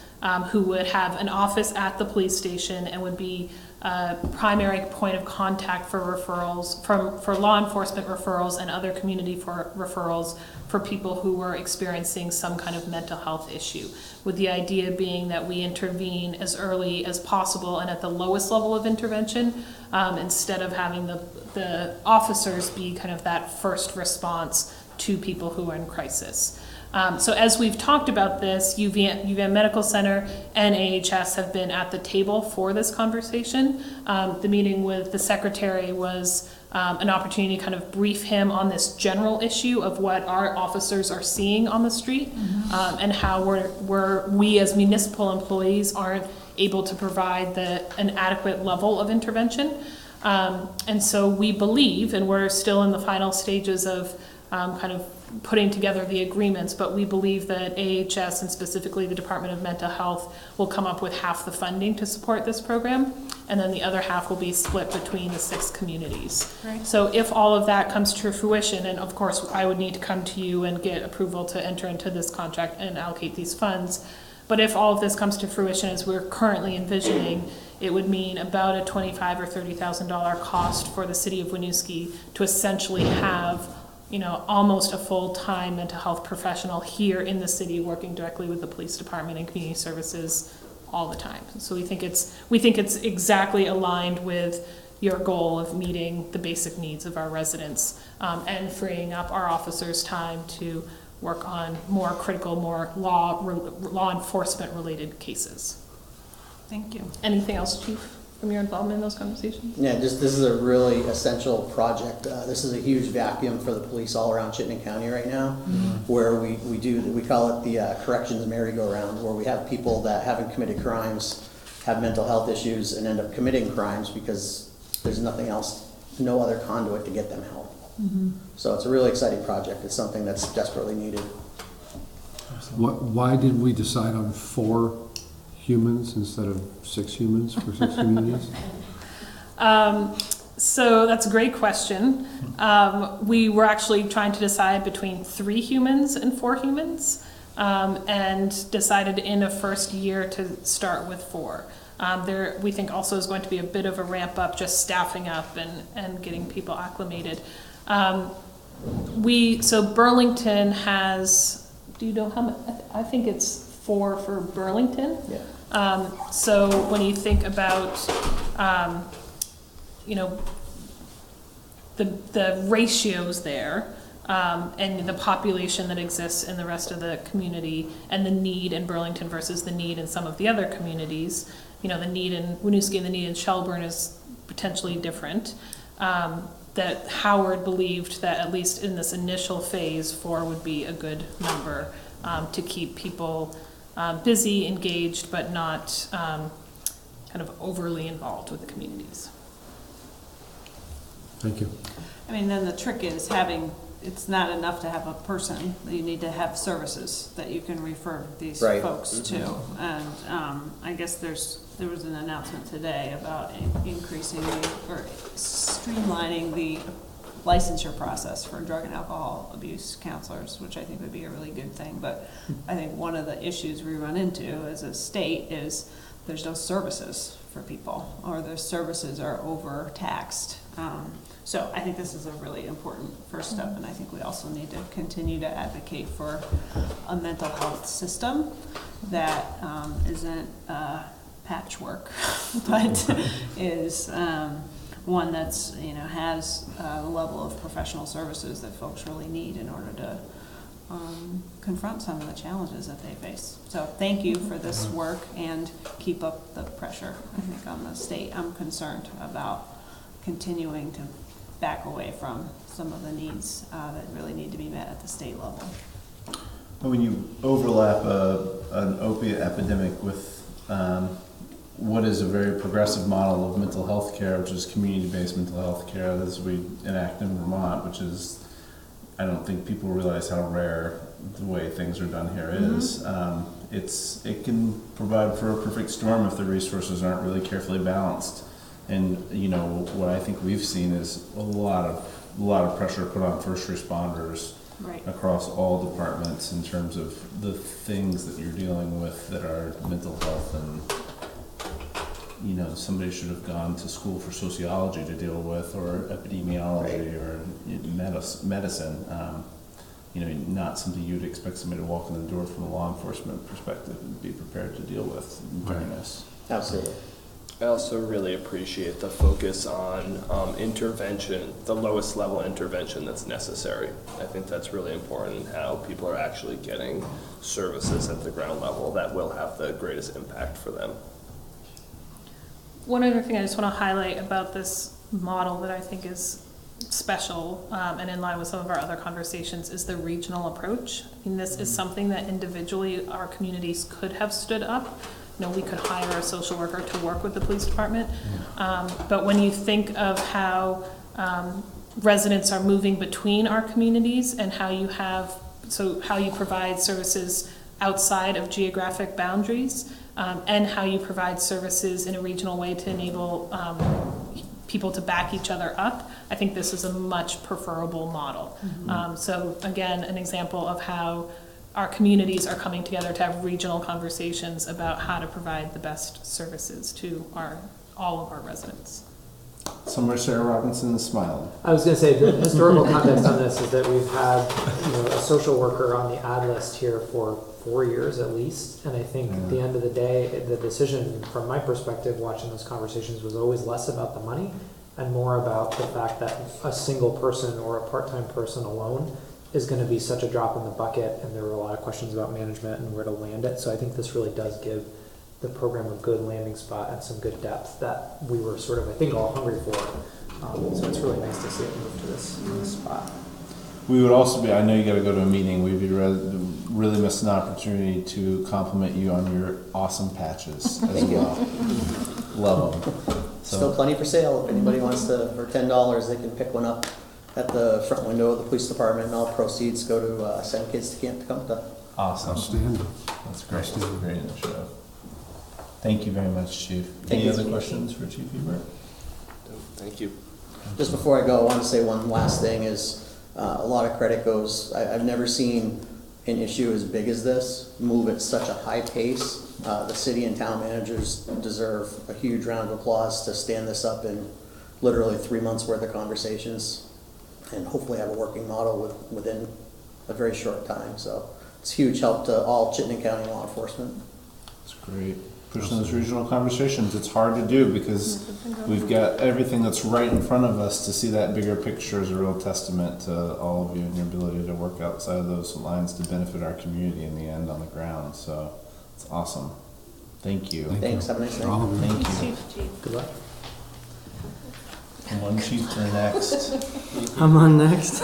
who would have an office at the police station and would be a primary point of contact for referrals, for law enforcement referrals and other community for referrals for people who were experiencing some kind of mental health issue, with the idea being that we intervene as early as possible and at the lowest level of intervention, instead of having the officers be kind of that first response to people who are in crisis. So as we've talked about this, UVM Medical Center and AHS have been at the table for this conversation. The meeting with the secretary was an opportunity to kind of brief him on this general issue of what our officers are seeing on the street, and how we as municipal employees aren't able to provide an adequate level of intervention. And so we believe, and we're still in the final stages of kind of putting together the agreements, but we believe that AHS and specifically the Department of Mental Health will come up with half the funding to support this program, and then the other half will be split between the 6 communities. Right. So if all of that comes to fruition, and of course I would need to come to you and get approval to enter into this contract and allocate these funds, but if all of this comes to fruition as we're currently envisioning, it would mean about a $25,000 or $30,000 cost for the city of Winooski to essentially have almost a full-time mental health professional here in the city working directly with the police department and community services all the time. So we think it's exactly aligned with your goal of meeting the basic needs of our residents, and freeing up our officers' time to work on more critical, more law enforcement related cases. Thank you. Anything else, Chief, from your involvement in those conversations? Yeah, this is a really essential project. This is a huge vacuum for the police all around Chittenden County right now, where we call it the corrections merry-go-round, where we have people that haven't committed crimes, have mental health issues, and end up committing crimes because there's nothing else, no other conduit to get them help. So it's a really exciting project. It's something that's desperately needed. Why did we decide on 4 humans instead of 6 humans for 6 communities? So that's a great question. We were actually trying to decide between 3 humans and 4 humans, and decided in a first year to start with 4. There, we think also is going to be a bit of a ramp up, just staffing up and getting people acclimated. So Burlington has, do you know how much? I think it's 4 for Burlington. Yeah. So when you think about, the ratios there, and the population that exists in the rest of the community, and the need in Burlington versus the need in some of the other communities, the need in Winooski and the need in Shelburne is potentially different. That Howard believed that at least in this initial phase, 4 would be a good number to keep people busy, engaged, but not kind of overly involved with the communities. Thank you. I mean, then the trick is it's not enough to have a person. You need to have services that you can refer these folks to. And I guess there was an announcement today about increasing or streamlining the licensure process for drug and alcohol abuse counselors, which I think would be a really good thing. But I think one of the issues we run into as a state is there's no services for people, or their services are overtaxed. So I think this is a really important first step, and I think we also need to continue to advocate for a mental health system that isn't patchwork, but is one that's has the level of professional services that folks really need in order to confront some of the challenges that they face. So thank you for this work, and keep up the pressure, I think, on the state. I'm concerned about continuing to back away from some of the needs that really need to be met at the state level. When you overlap an opiate epidemic with what is a very progressive model of mental health care, which is community-based mental health care, as we enact in Vermont, which is, I don't think people realize how rare the way things are done here is. It can provide for a perfect storm if the resources aren't really carefully balanced. And, you know, what I think we've seen is a lot of pressure put on first responders Right. across all departments in terms of the things that you're dealing with that are mental health, and, you know, somebody should have gone to school for sociology to deal with, or epidemiology, or medicine. You know, not something you'd expect somebody to walk in the door from a law enforcement perspective and be prepared to deal with during this. Absolutely. I also really appreciate the focus on intervention, the lowest level intervention that's necessary. I think that's really important, how people are actually getting services at the ground level that will have the greatest impact for them. One other thing I just want to highlight about this model that I think is special and in line with some of our other conversations is the regional approach. I mean, this is something that individually our communities could have stood up. You know, we could hire a social worker to work with the police department. But when you think of how residents are moving between our communities and how you provide services outside of geographic boundaries, and how you provide services in a regional way to enable people to back each other up, I think this is a much preferable model. So again, an example of how our communities are coming together to have regional conversations about how to provide the best services to all of our residents. Somewhere Sarah Robinson is smiling. I was going to say the historical context on this is that we've had a social worker on the ad list here for 4 years at least, and I think at the end of the day, the decision from my perspective watching those conversations was always less about the money and more about the fact that a single person or a part-time person alone is going to be such a drop in the bucket, and there were a lot of questions about management and where to land it. So I think this really does give the program a good landing spot and some good depth that we were sort of, I think, all hungry for. So it's really nice to see it move to this spot. We would also be, I know you got to go to a meeting, we'd be really miss an opportunity to compliment you on your awesome patches as well. Love them. Still plenty for sale. If anybody wants to, for $10, they can pick one up at the front window of the police department, and all proceeds go to Send Kids to Camp Tecumseh. Awesome. Outstanding. That's great. That's a great intro. Thank you very much, Chief. Thank Any you. other questions for Chief Hubert? Thank you. Just before I go, I want to say one last thing is a lot of credit goes, I've never seen an issue as big as this move at such a high pace. The city and town managers deserve a huge round of applause to stand this up in literally 3 months worth of conversations and hopefully have a working model within a very short time. So it's huge help to all Chittenden County law enforcement. That's great. Pushing those regional conversations, it's hard to do because we've got everything that's right in front of us. To see that bigger picture is a real testament to all of you and your ability to work outside of those lines to benefit our community in the end on the ground. So it's awesome. Thank you. Thanks. Have a nice night. All of you. Thank you. Good luck. From one chief to the next. I'm on next.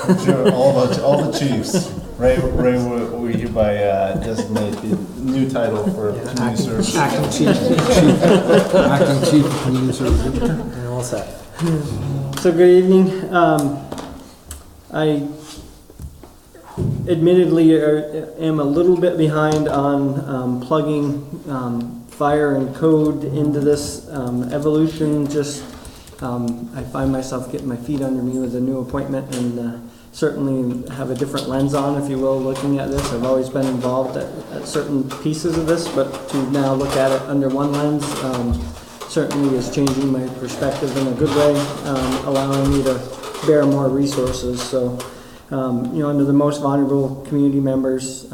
all the chiefs. Ray we hereby designate the new title for community service. Acting chief. Acting Chief of Community Services. And all set. So good evening. I admittedly am a little bit behind on plugging fire and code into this evolution. I find myself getting my feet under me with a new appointment and certainly have a different lens on, if you will, looking at this. I've always been involved at certain pieces of this, but to now look at it under one lens certainly is changing my perspective in a good way, allowing me to bear more resources. So, under the most vulnerable community members,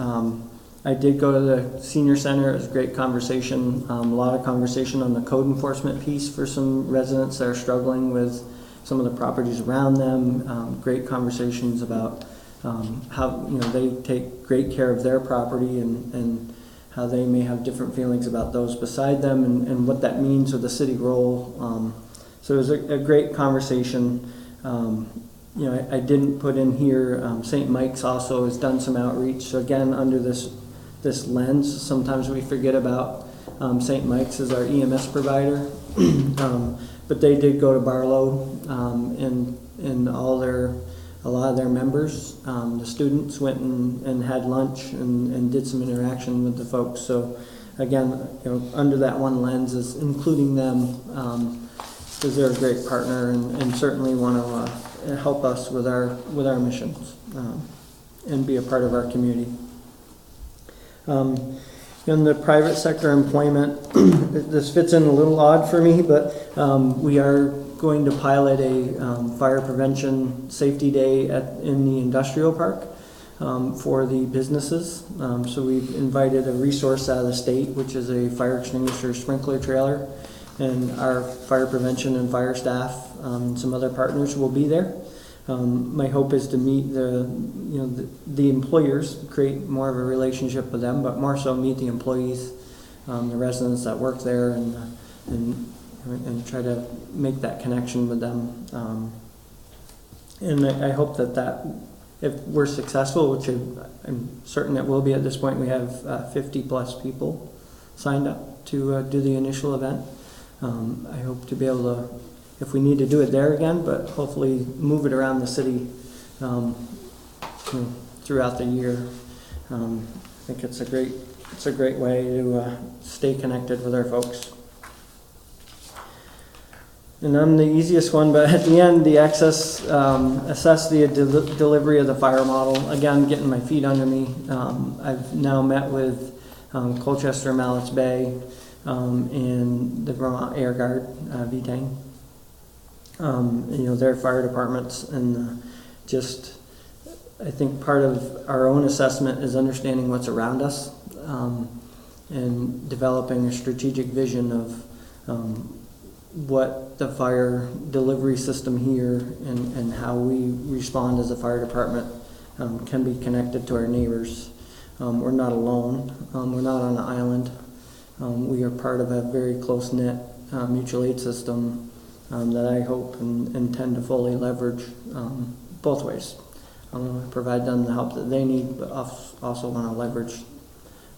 I did go to the senior center. It was a great conversation, a lot of conversation on the code enforcement piece for some residents that are struggling with some of the properties around them. Great conversations about how they take great care of their property and how they may have different feelings about those beside them and what that means with the city role. So it was a great conversation. I didn't put in here, St. Mike's also has done some outreach. So again, under this lens, sometimes we forget about St. Mike's as our EMS provider. But they did go to Barlow and a lot of their members, the students went and had lunch and did some interaction with the folks. So again, under that one lens is including them because they're a great partner and certainly want to help us with our missions and be a part of our community. In the private sector employment, this fits in a little odd for me, but we are going to pilot a fire prevention safety day in the industrial park for the businesses. So we've invited a resource out of the state, which is a fire extinguisher sprinkler trailer, and our fire prevention and fire staff and some other partners will be there. My hope is to meet the employers, create more of a relationship with them, but more so meet the employees, the residents that work there, and try to make that connection with them. And I hope that if we're successful, which I'm certain it will be at this point, we have 50 plus people signed up to do the initial event. I hope to be able to, if we need to do it there again, but hopefully move it around the city throughout the year. I think it's a great way to stay connected with our folks. And I'm the easiest one, but at the end, the assess the delivery of the fire model. Again, getting my feet under me. I've now met with Colchester, Mallett's Bay, and the Vermont Air Guard, VTANG. Their fire departments, and I think part of our own assessment is understanding what's around us and developing a strategic vision of what the fire delivery system here and how we respond as a fire department can be connected to our neighbors. We're not alone. We're not on an island. We are part of a very close-knit mutual aid system that I hope and intend to fully leverage both ways. I want to provide them the help that they need, but also want to leverage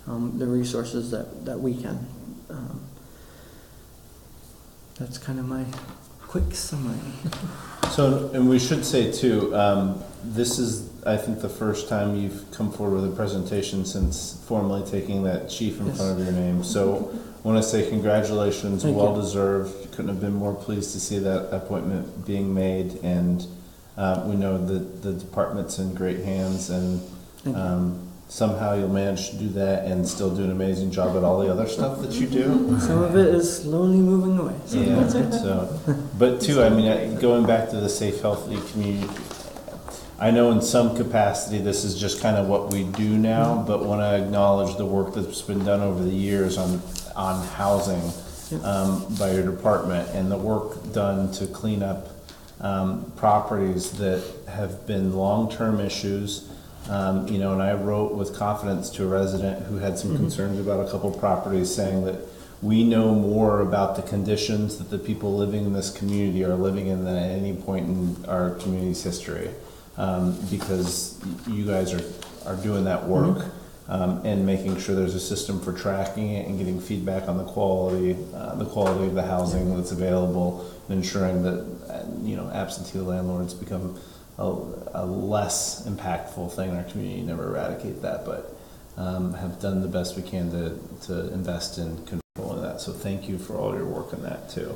the resources that we can. That's kind of my quick summary. So, and we should say too, this is, I think, the first time you've come forward with a presentation since formally taking that chief in front of your name. So I want to say congratulations, well deserved. Couldn't have been more pleased to see that appointment being made, and we know that the department's in great hands, and somehow you'll manage to do that and still do an amazing job at all the other stuff that you do. Some of it is slowly moving away. So yeah. So, but too, I mean, going back to the safe, healthy community, I know in some capacity this is just kind of what we do now, but want to acknowledge the work that's been done over the years on housing by your department, and the work done to clean up properties that have been long-term issues. And I wrote with confidence to a resident who had some concerns about a couple properties, saying that we know more about the conditions that the people living in this community are living in than at any point in our community's history, because you guys are doing that work and making sure there's a system for tracking it and getting feedback on the quality of the housing that's available, and ensuring that absentee landlords become a less impactful thing in our community. Never eradicate that, but have done the best we can to invest in controlling that. So thank you for all your work on that too.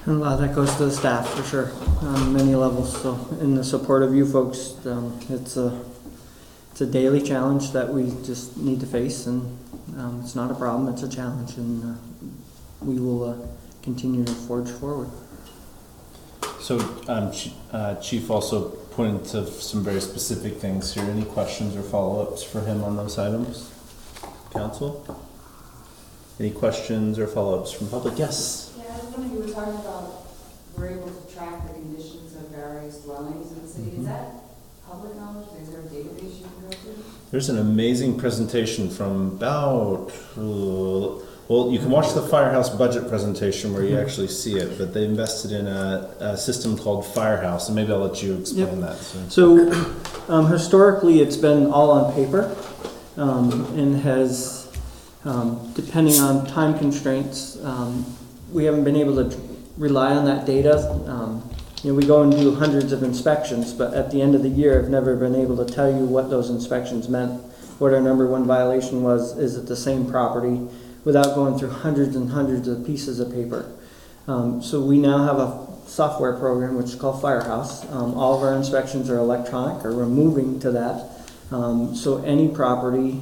And a lot of that goes to the staff for sure, on many levels. So in the support of you folks, it's a daily challenge that we just need to face, and it's not a problem, it's a challenge, and we will continue to forge forward. So Chief also pointed to some very specific things here. Any questions or follow-ups for him on those items? Council? Any questions or follow-ups from public? Yes? Yeah, I was wondering, you were talking about we're able to track the conditions of various dwellings in the city. Is that public knowledge? Is there a database you can go to? There's an amazing presentation from about, well, you can watch the Firehouse budget presentation where you actually see it, but they invested in a system called Firehouse, and maybe I'll let you explain that. So historically it's been all on paper, and has, depending on time constraints, we haven't been able to rely on that data. We go and do hundreds of inspections, but at the end of the year I've never been able to tell you what those inspections meant, what our number one violation was, is it the same property, without going through hundreds and hundreds of pieces of paper. So we now have software program, which is called Firehouse. All of our inspections are electronic, or we're moving to that. So any property,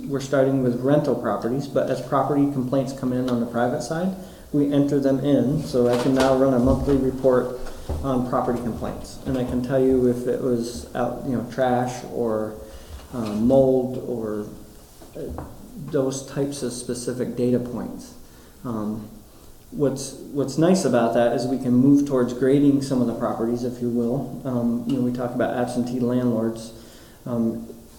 we're starting with rental properties, but as property complaints come in on the private side, we enter them in. So I can now run a monthly report on property complaints, and I can tell you if it was out, trash or mold or those types of specific data points. What's nice about that is we can move towards grading some of the properties, if you will. We talk about absentee landlords.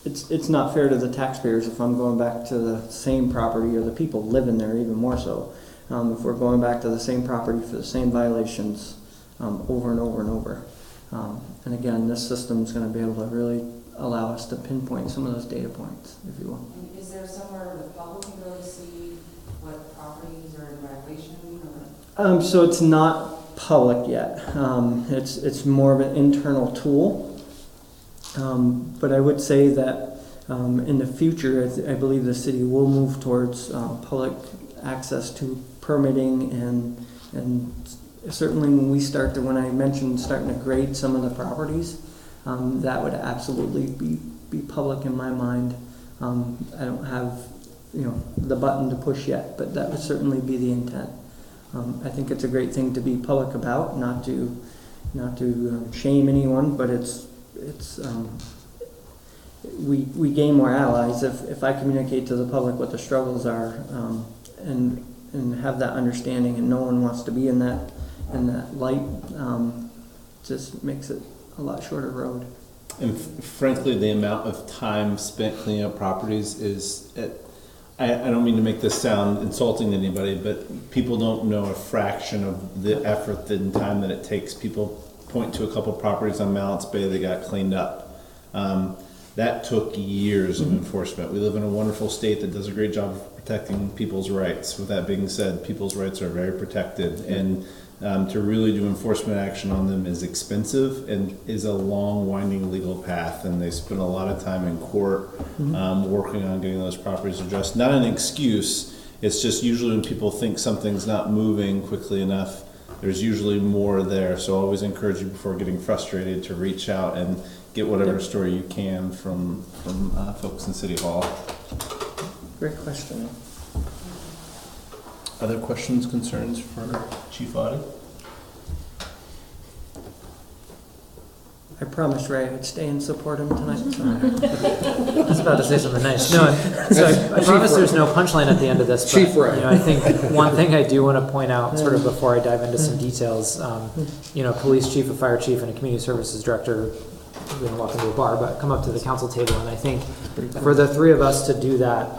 It's not fair to the taxpayers if I'm going back to the same property, or the people living there even more so. If we're going back to the same property for the same violations over and over and over. And again, this system is going to be able to really allow us to pinpoint some of those data points, if you will. And is there somewhere where the public can go to see what properties are in violation? Or? So it's not public yet. It's more of an internal tool. But I would say that in the future, I believe the city will move towards public access to permitting, and certainly when I mentioned starting to grade some of the properties, that would absolutely be public in my mind. I don't have the button to push yet, but that would certainly be the intent. I think it's a great thing to be public about, not to shame anyone, but we gain more allies if I communicate to the public what the struggles are, and have that understanding, and no one wants to be in that light. Just makes it a lot shorter road. And frankly, the amount of time spent cleaning up properties I don't mean to make this sound insulting to anybody, but people don't know a fraction of the effort and time that it takes. People point to a couple properties on Mallets Bay that got cleaned up. That took years of enforcement. We live in a wonderful state that does a great job of protecting people's rights. With that being said, people's rights are very protected, and to really do enforcement action on them is expensive and is a long, winding legal path, and they spend a lot of time in court working on getting those properties addressed. Not an excuse, it's just usually when people think something's not moving quickly enough, there's usually more there. So I always encourage you, before getting frustrated, to reach out and get whatever story you can from folks in City Hall. Great question. Other questions, concerns for Chief Audie? I promised Ray I'd stay and support him tonight. So. I was about to say something nice. No, so I promise there's no punchline at the end of this. But, Chief Ray. I think one thing I do want to point out, sort of before I dive into some details, police chief, a fire chief, and a community services director, we're going to walk into a bar, but come up to the council table, and I think for the three of us to do that,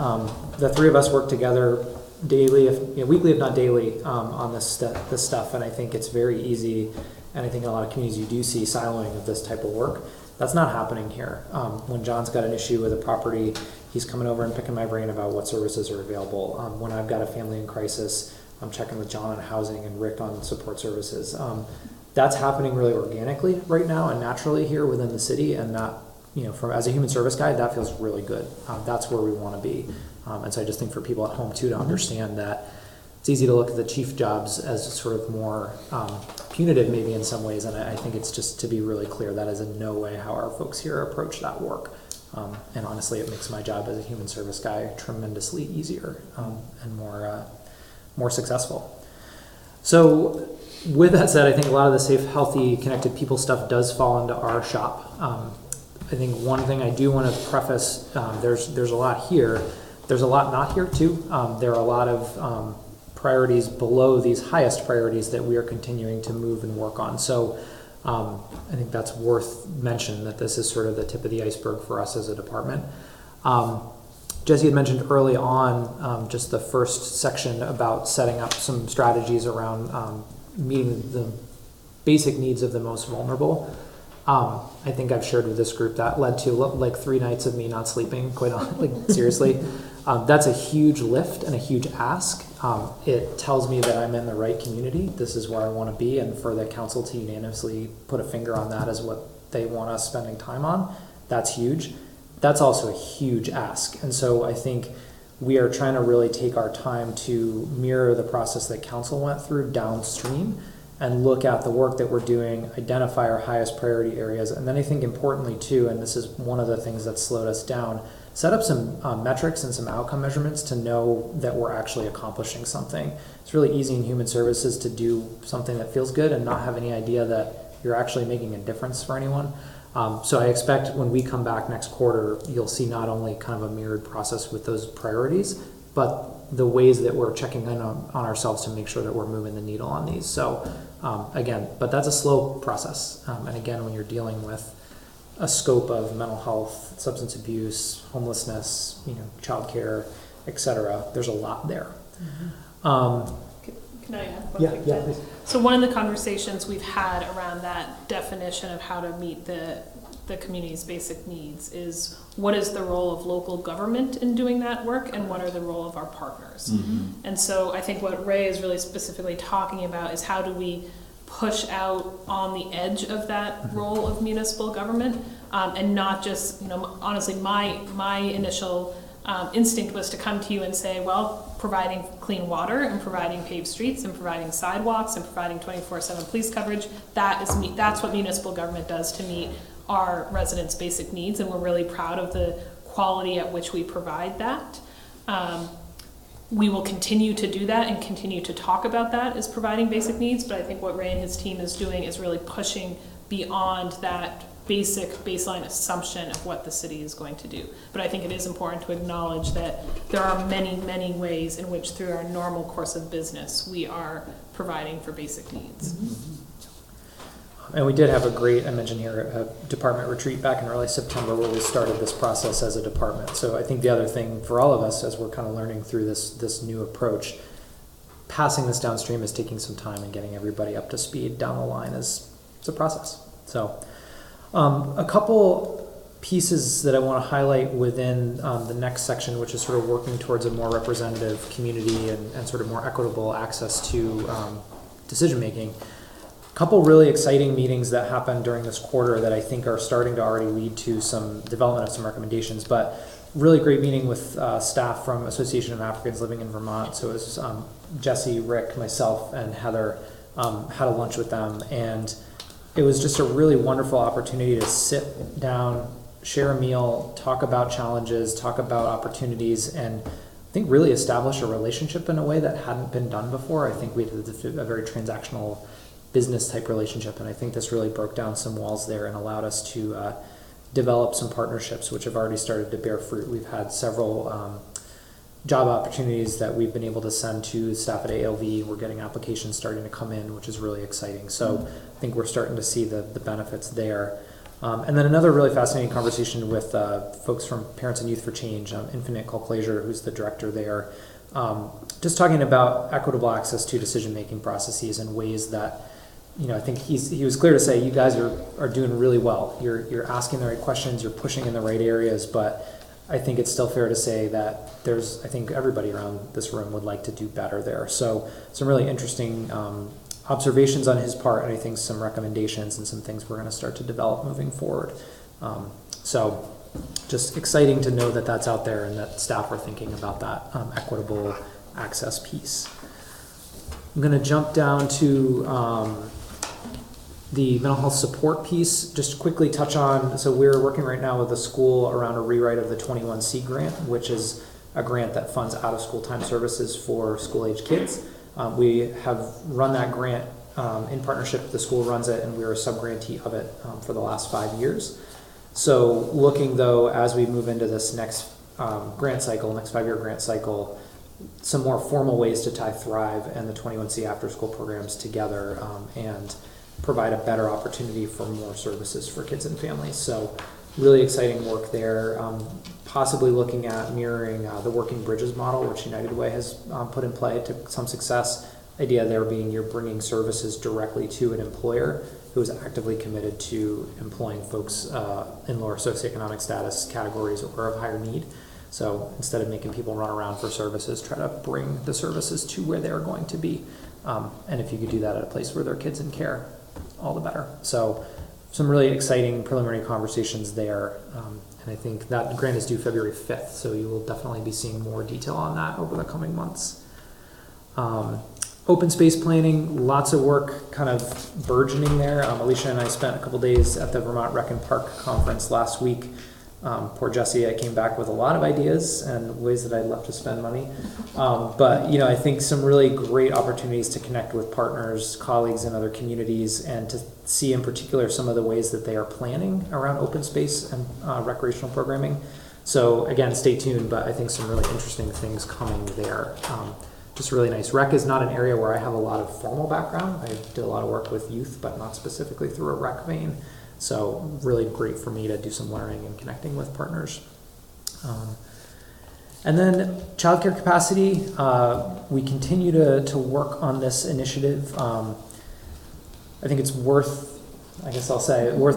the three of us work together daily, weekly if not daily, on this stuff, and I think it's very easy. And I think in a lot of communities you do see siloing of this type of work. That's not happening here. When John's got an issue with a property, he's coming over and picking my brain about what services are available. When I've got a family in crisis, I'm checking with John on housing and Rick on support services. That's happening really organically right now and naturally here within the city, and that, as a human service guy, that feels really good. That's where we want to be. And so I just think for people at home too to understand that it's easy to look at the chief jobs as sort of more punitive maybe in some ways, and I think it's just to be really clear that is in no way how our folks here approach that work. And honestly, it makes my job as a human service guy tremendously easier and more successful. So with that said, I think a lot of the safe, healthy, connected people stuff does fall into our shop. I think one thing I do want to preface, there's a lot here. There's a lot not here too. There are a lot of priorities below these highest priorities that we are continuing to move and work on. So I think that's worth mentioning, that this is sort of the tip of the iceberg for us as a department. Jesse had mentioned early on just the first section about setting up some strategies around meeting the basic needs of the most vulnerable. I think I've shared with this group that led to like 3 nights of me not sleeping, quite honestly, seriously. That's a huge lift and a huge ask. It tells me that I'm in the right community. This is where I want to be, and for the council to unanimously put a finger on that as what they want us spending time on, that's huge. That's also a huge ask. And so I think we are trying to really take our time to mirror the process that council went through downstream and look at the work that we're doing, identify our highest priority areas, and then I think importantly too, and this is one of the things that slowed us down, set up some metrics and some outcome measurements to know that we're actually accomplishing something. It's really easy in human services to do something that feels good and not have any idea that you're actually making a difference for anyone. So I expect when we come back next quarter, you'll see not only kind of a mirrored process with those priorities, but the ways that we're checking in on ourselves to make sure that we're moving the needle on these. So again, but that's a slow process. And again, when you're dealing with a scope of mental health, substance abuse, homelessness, childcare, etc., there's a lot there. Can I add one thing? Please. So one of the conversations we've had around that definition of how to meet the community's basic needs is what is the role of local government in doing that work and what are the role of our partners. And so I think what Ray is really specifically talking about is how do we push out on the edge of that role of municipal government and not just, honestly, my initial instinct was to come to you and say, well, providing clean water and providing paved streets and providing sidewalks and providing 24/7 police coverage, that's what municipal government does to meet our residents' basic needs, and we're really proud of the quality at which we provide that. We will continue to do that and continue to talk about that as providing basic needs, but I think what Ray and his team is doing is really pushing beyond that basic baseline assumption of what the city is going to do. But I think it is important to acknowledge that there are many, many ways in which through our normal course of business we are providing for basic needs. And we did have a great, I mentioned here, a department retreat back in early September where we started this process as a department. So I think the other thing for all of us as we're kind of learning through this new approach, passing this downstream is taking some time and getting everybody up to speed down the line it's a process. So a couple pieces that I want to highlight within the next section, which is sort of working towards a more representative community and sort of more equitable access to decision making. A couple really exciting meetings that happened during this quarter that I think are starting to already lead to some development of some recommendations, but really great meeting with staff from Association of Africans Living in Vermont. So it was Jesse, Rick, myself, and Heather had a lunch with them, and it was just a really wonderful opportunity to sit down, share a meal, talk about challenges, talk about opportunities, and I think really establish a relationship in a way that hadn't been done before. I think we had a very transactional business type relationship, and I think this really broke down some walls there and allowed us to develop some partnerships which have already started to bear fruit. We've had several job opportunities that we've been able to send to staff at ALV. We're getting applications starting to come in, which is really exciting. So I think we're starting to see the benefits there. And then another really fascinating conversation with folks from Parents and Youth for Change, Infinite Colclasure, who's the director there, just talking about equitable access to decision-making processes and ways that, I think he was clear to say, you guys are doing really well. You're asking the right questions, you're pushing in the right areas, but I think it's still fair to say that I think everybody around this room would like to do better there. So some really interesting observations on his part, and I think some recommendations and some things we're going to start to develop moving forward. So just exciting to know that that's out there and that staff are thinking about that equitable access piece. I'm going to jump down to the mental health support piece. Just quickly touch on, so we're working right now with the school around a rewrite of the 21C grant, which is a grant that funds out of school time services for school age kids. We have run that grant in partnership, the school runs it, and we're a sub-grantee of it for the last 5 years. So looking though, as we move into this next grant cycle, next 5-year grant cycle, some more formal ways to tie Thrive and the 21C after school programs together and provide a better opportunity for more services for kids and families. So really exciting work there. Possibly looking at mirroring the Working Bridges model, which United Way has put in play to some success. Idea there being you're bringing services directly to an employer who is actively committed to employing folks in lower socioeconomic status categories or of higher need. So instead of making people run around for services, try to bring the services to where they're going to be. And if you could do that at a place where their kids in care, all the better. So some really exciting preliminary conversations there. And I think that grant is due February 5th, so you will definitely be seeing more detail on that over the coming months. Open space planning, lots of work kind of burgeoning there. Alicia and I spent a couple days at the Vermont Rec and Park Conference last week. Poor Jesse, I came back with a lot of ideas and ways that I'd love to spend money. But, you know, I think some really great opportunities to connect with partners, colleagues in other communities, and to see in particular some of the ways that they are planning around open space and recreational programming. So again, stay tuned, but I think some really interesting things coming there. Just really nice. Rec is not an area where I have a lot of formal background. I did a lot of work with youth, but not specifically through a rec vein. So really great for me to do some learning and connecting with partners. And then childcare capacity, we continue to work on this initiative. I think it's worth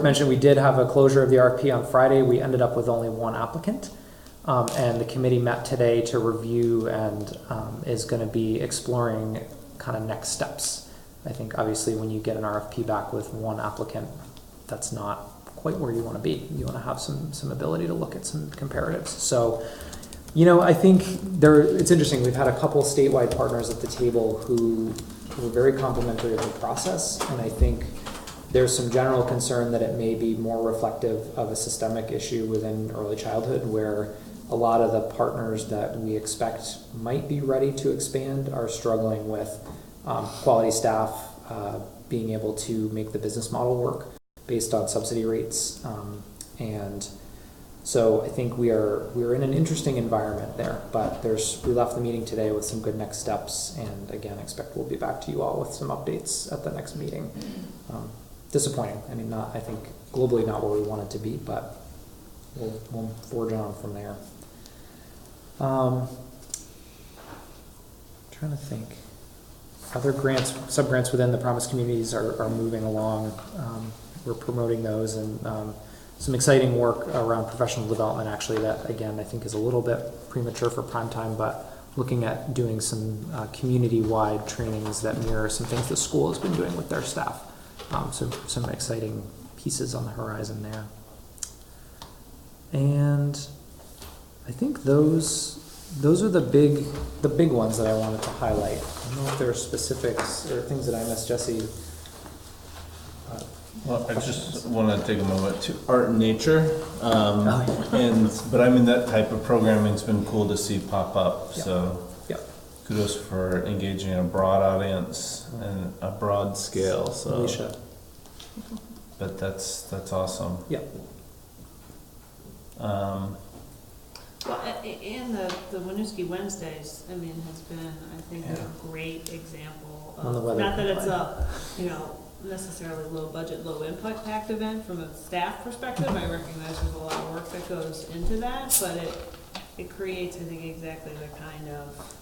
mentioning, we did have a closure of the RFP on Friday. We ended up with only one applicant. And the committee met today to review and is going to be exploring kind of next steps. I think obviously when you get an RFP back with one applicant, that's not quite where you want to be. You want to have some ability to look at some comparatives. So, you know, I think it's interesting. We've had a couple statewide partners at the table who were very complimentary of the process, and I think there's some general concern that it may be more reflective of a systemic issue within early childhood, where a lot of the partners that we expect might be ready to expand are struggling with quality staff, being able to make the business model work based on subsidy rates. And so I think we're in an interesting environment there, but we left the meeting today with some good next steps, and again, expect we'll be back to you all with some updates at the next meeting. Disappointing. I mean, I think globally not where we want it to be, but we'll forge on from there. Trying to think. Other grants, sub-grants within the Promise Communities are moving along. We're promoting those, and some exciting work around professional development, actually, that, again, I think is a little bit premature for prime time, but looking at doing some community-wide trainings that mirror some things the school has been doing with their staff. So some exciting pieces on the horizon there. And I think those are the big ones that I wanted to highlight. I don't know if there are specifics or things that I missed, Jesse. Well, I just want to take a moment to art and nature, but I mean that type of programming's been cool to see pop up. Yep. So kudos for engaging a broad audience and a broad scale. So, Alicia. But that's awesome. Yep. Well, and the Winooski Wednesdays, I mean, has been, I think, a great example of, not that it's a, necessarily low budget, low impact event from a staff perspective. I recognize there's a lot of work that goes into that, but it creates, I think, exactly the kind of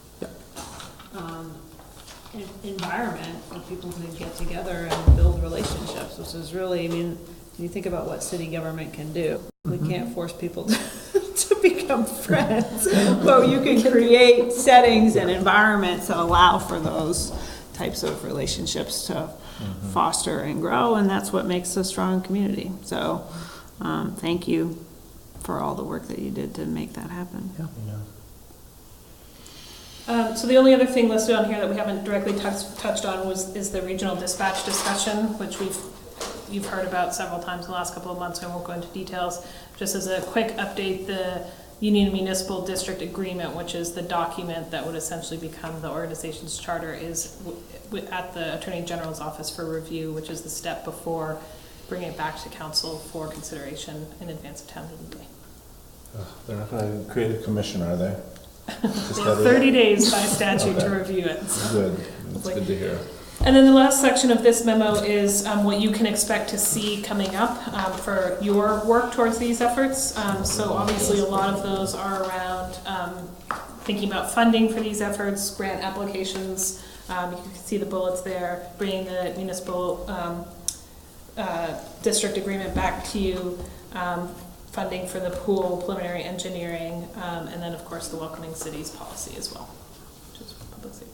environment where people can get together and build relationships, which is really, I mean, when you think about what city government can do, we can't force people to become friends, but you can create settings and environments that allow for those types of relationships to foster and grow, and that's what makes a strong community. So thank you for all the work that you did to make that happen. So the only other thing listed on here that we haven't directly touched on is the regional dispatch discussion, which you've heard about several times in the last couple of months. I won't go into details. Just as a quick update, the Union Municipal District Agreement, which is the document that would essentially become the organization's charter, is at the Attorney General's office for review, which is the step before bringing it back to council for consideration in advance of town meeting day. They're not going to create a commission, are they? They have 30 days by statute to review it. So. Good. That's good to hear. And then the last section of this memo is what you can expect to see coming up for your work towards these efforts. So obviously a lot of those are around thinking about funding for these efforts, grant applications. You can see the bullets there, bringing the municipal district agreement back to you, funding for the pool, preliminary engineering, and then of course the welcoming cities policy as well, which is public safety.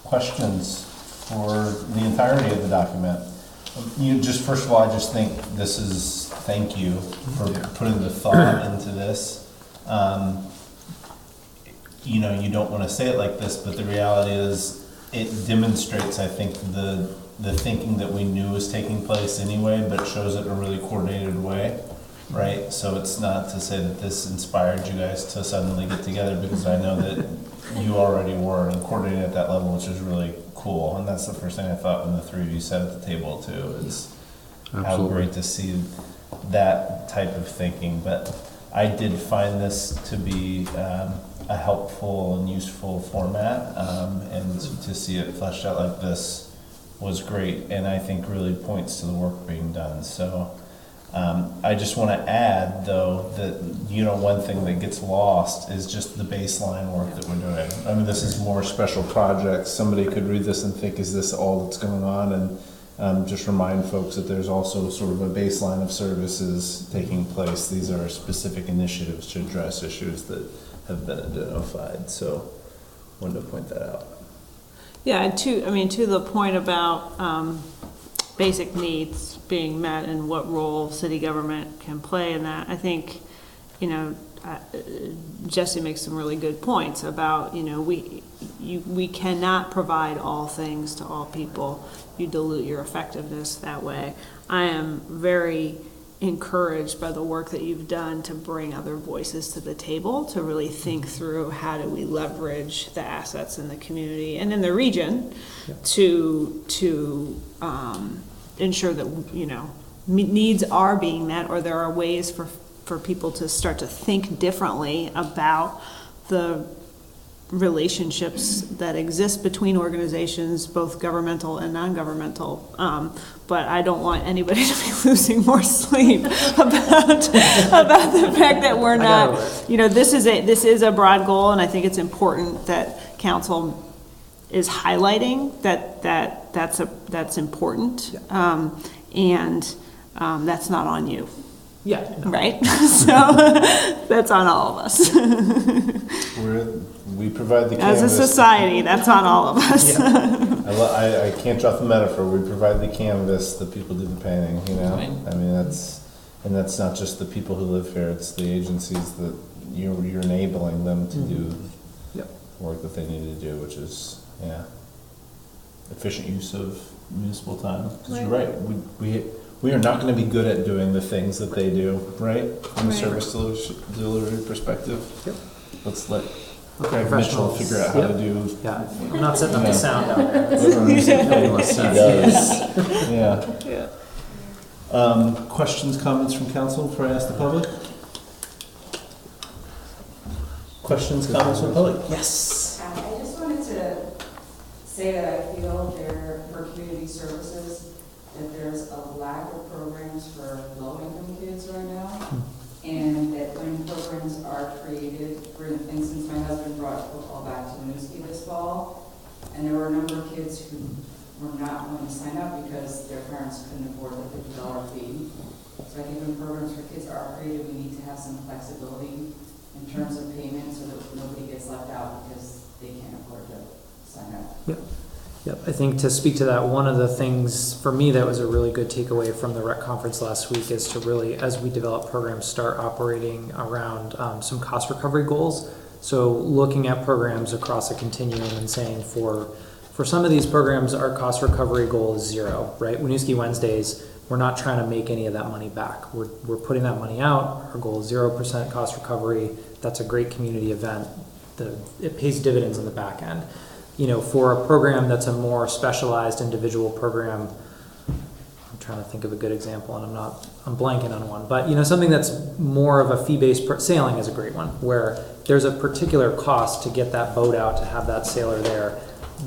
Questions for the entirety of the document? First of all, I just think thank you for putting the thought into this. you know, you don't want to say it like this, but the reality is it demonstrates, I think, the thinking that we knew was taking place anyway, but it shows it in a really coordinated way, right? So it's not to say that this inspired you guys to suddenly get together, because I know that you already were and coordinated at that level, which is really cool. And that's the first thing I thought when the three of you sat at the table too, is how great to see that type of thinking. But I did find this to be a helpful and useful format, and to see it fleshed out like this was great, and I think really points to the work being done. So I just want to add, though, that, you know, one thing that gets lost is just the baseline work that we're doing. I mean, this is more special projects. Somebody could read this and think, is this all that's going on? And just remind folks that there's also sort of a baseline of services taking place. These are specific initiatives to address issues that have been identified. So wanted to point that out. Yeah, and to the point about basic needs being met and what role city government can play in that, I think, you know, Jesse makes some really good points about, you know, we cannot provide all things to all people. You dilute your effectiveness that way. I am very encouraged by the work that you've done to bring other voices to the table, to really think through how do we leverage the assets in the community and in the region to ensure that, you know, needs are being met, or there are ways for people to start to think differently about the relationships that exist between organizations, both governmental and non-governmental. But I don't want anybody to be losing more sleep about the fact that we're not, you know, this is a broad goal, and I think it's important that council is highlighting that's important, and that's not on you. Yeah. Right? So that's on all of us. We provide the As canvas. a society, that's on all of us. I can't drop the metaphor. We provide the canvas, the people do the painting, you know? Right. I mean, that's not just the people who live here, it's the agencies that you're enabling them to do work that they need to do, which is, efficient use of municipal time. Because you're right, we are not going to be good at doing the things that they do, right? From a service delivery perspective. Yep. Let's let Craig Mitchell figure out how to do. Yeah, I'm not setting up the sound out there. Questions, comments from council before I ask the public? Questions, comments from the public? Yes. I just wanted to say that I feel there, for community services, that there's a lack of programs for low-income kids right now, and that when programs are created, for instance, my husband brought football back to Winooski this fall, and there were a number of kids who were not willing to sign up because their parents couldn't afford the $50 fee. So I think when programs for kids are created, we need to have some flexibility in terms of payment so that nobody gets left out because they can't afford to sign up. Yep, I think to speak to that, one of the things for me that was a really good takeaway from the rec conference last week is to really, as we develop programs, start operating around some cost recovery goals. So looking at programs across a continuum and saying for some of these programs, our cost recovery goal is 0, right? Winooski Wednesdays, we're not trying to make any of that money back. We're putting that money out. Our goal is 0% cost recovery. That's a great community event. It pays dividends in the back end. You know, for a program that's a more specialized individual program, I'm trying to think of a good example, and I'm blanking on one, but you know, something that's more of a fee-based, sailing is a great one, where there's a particular cost to get that boat out, to have that sailor there.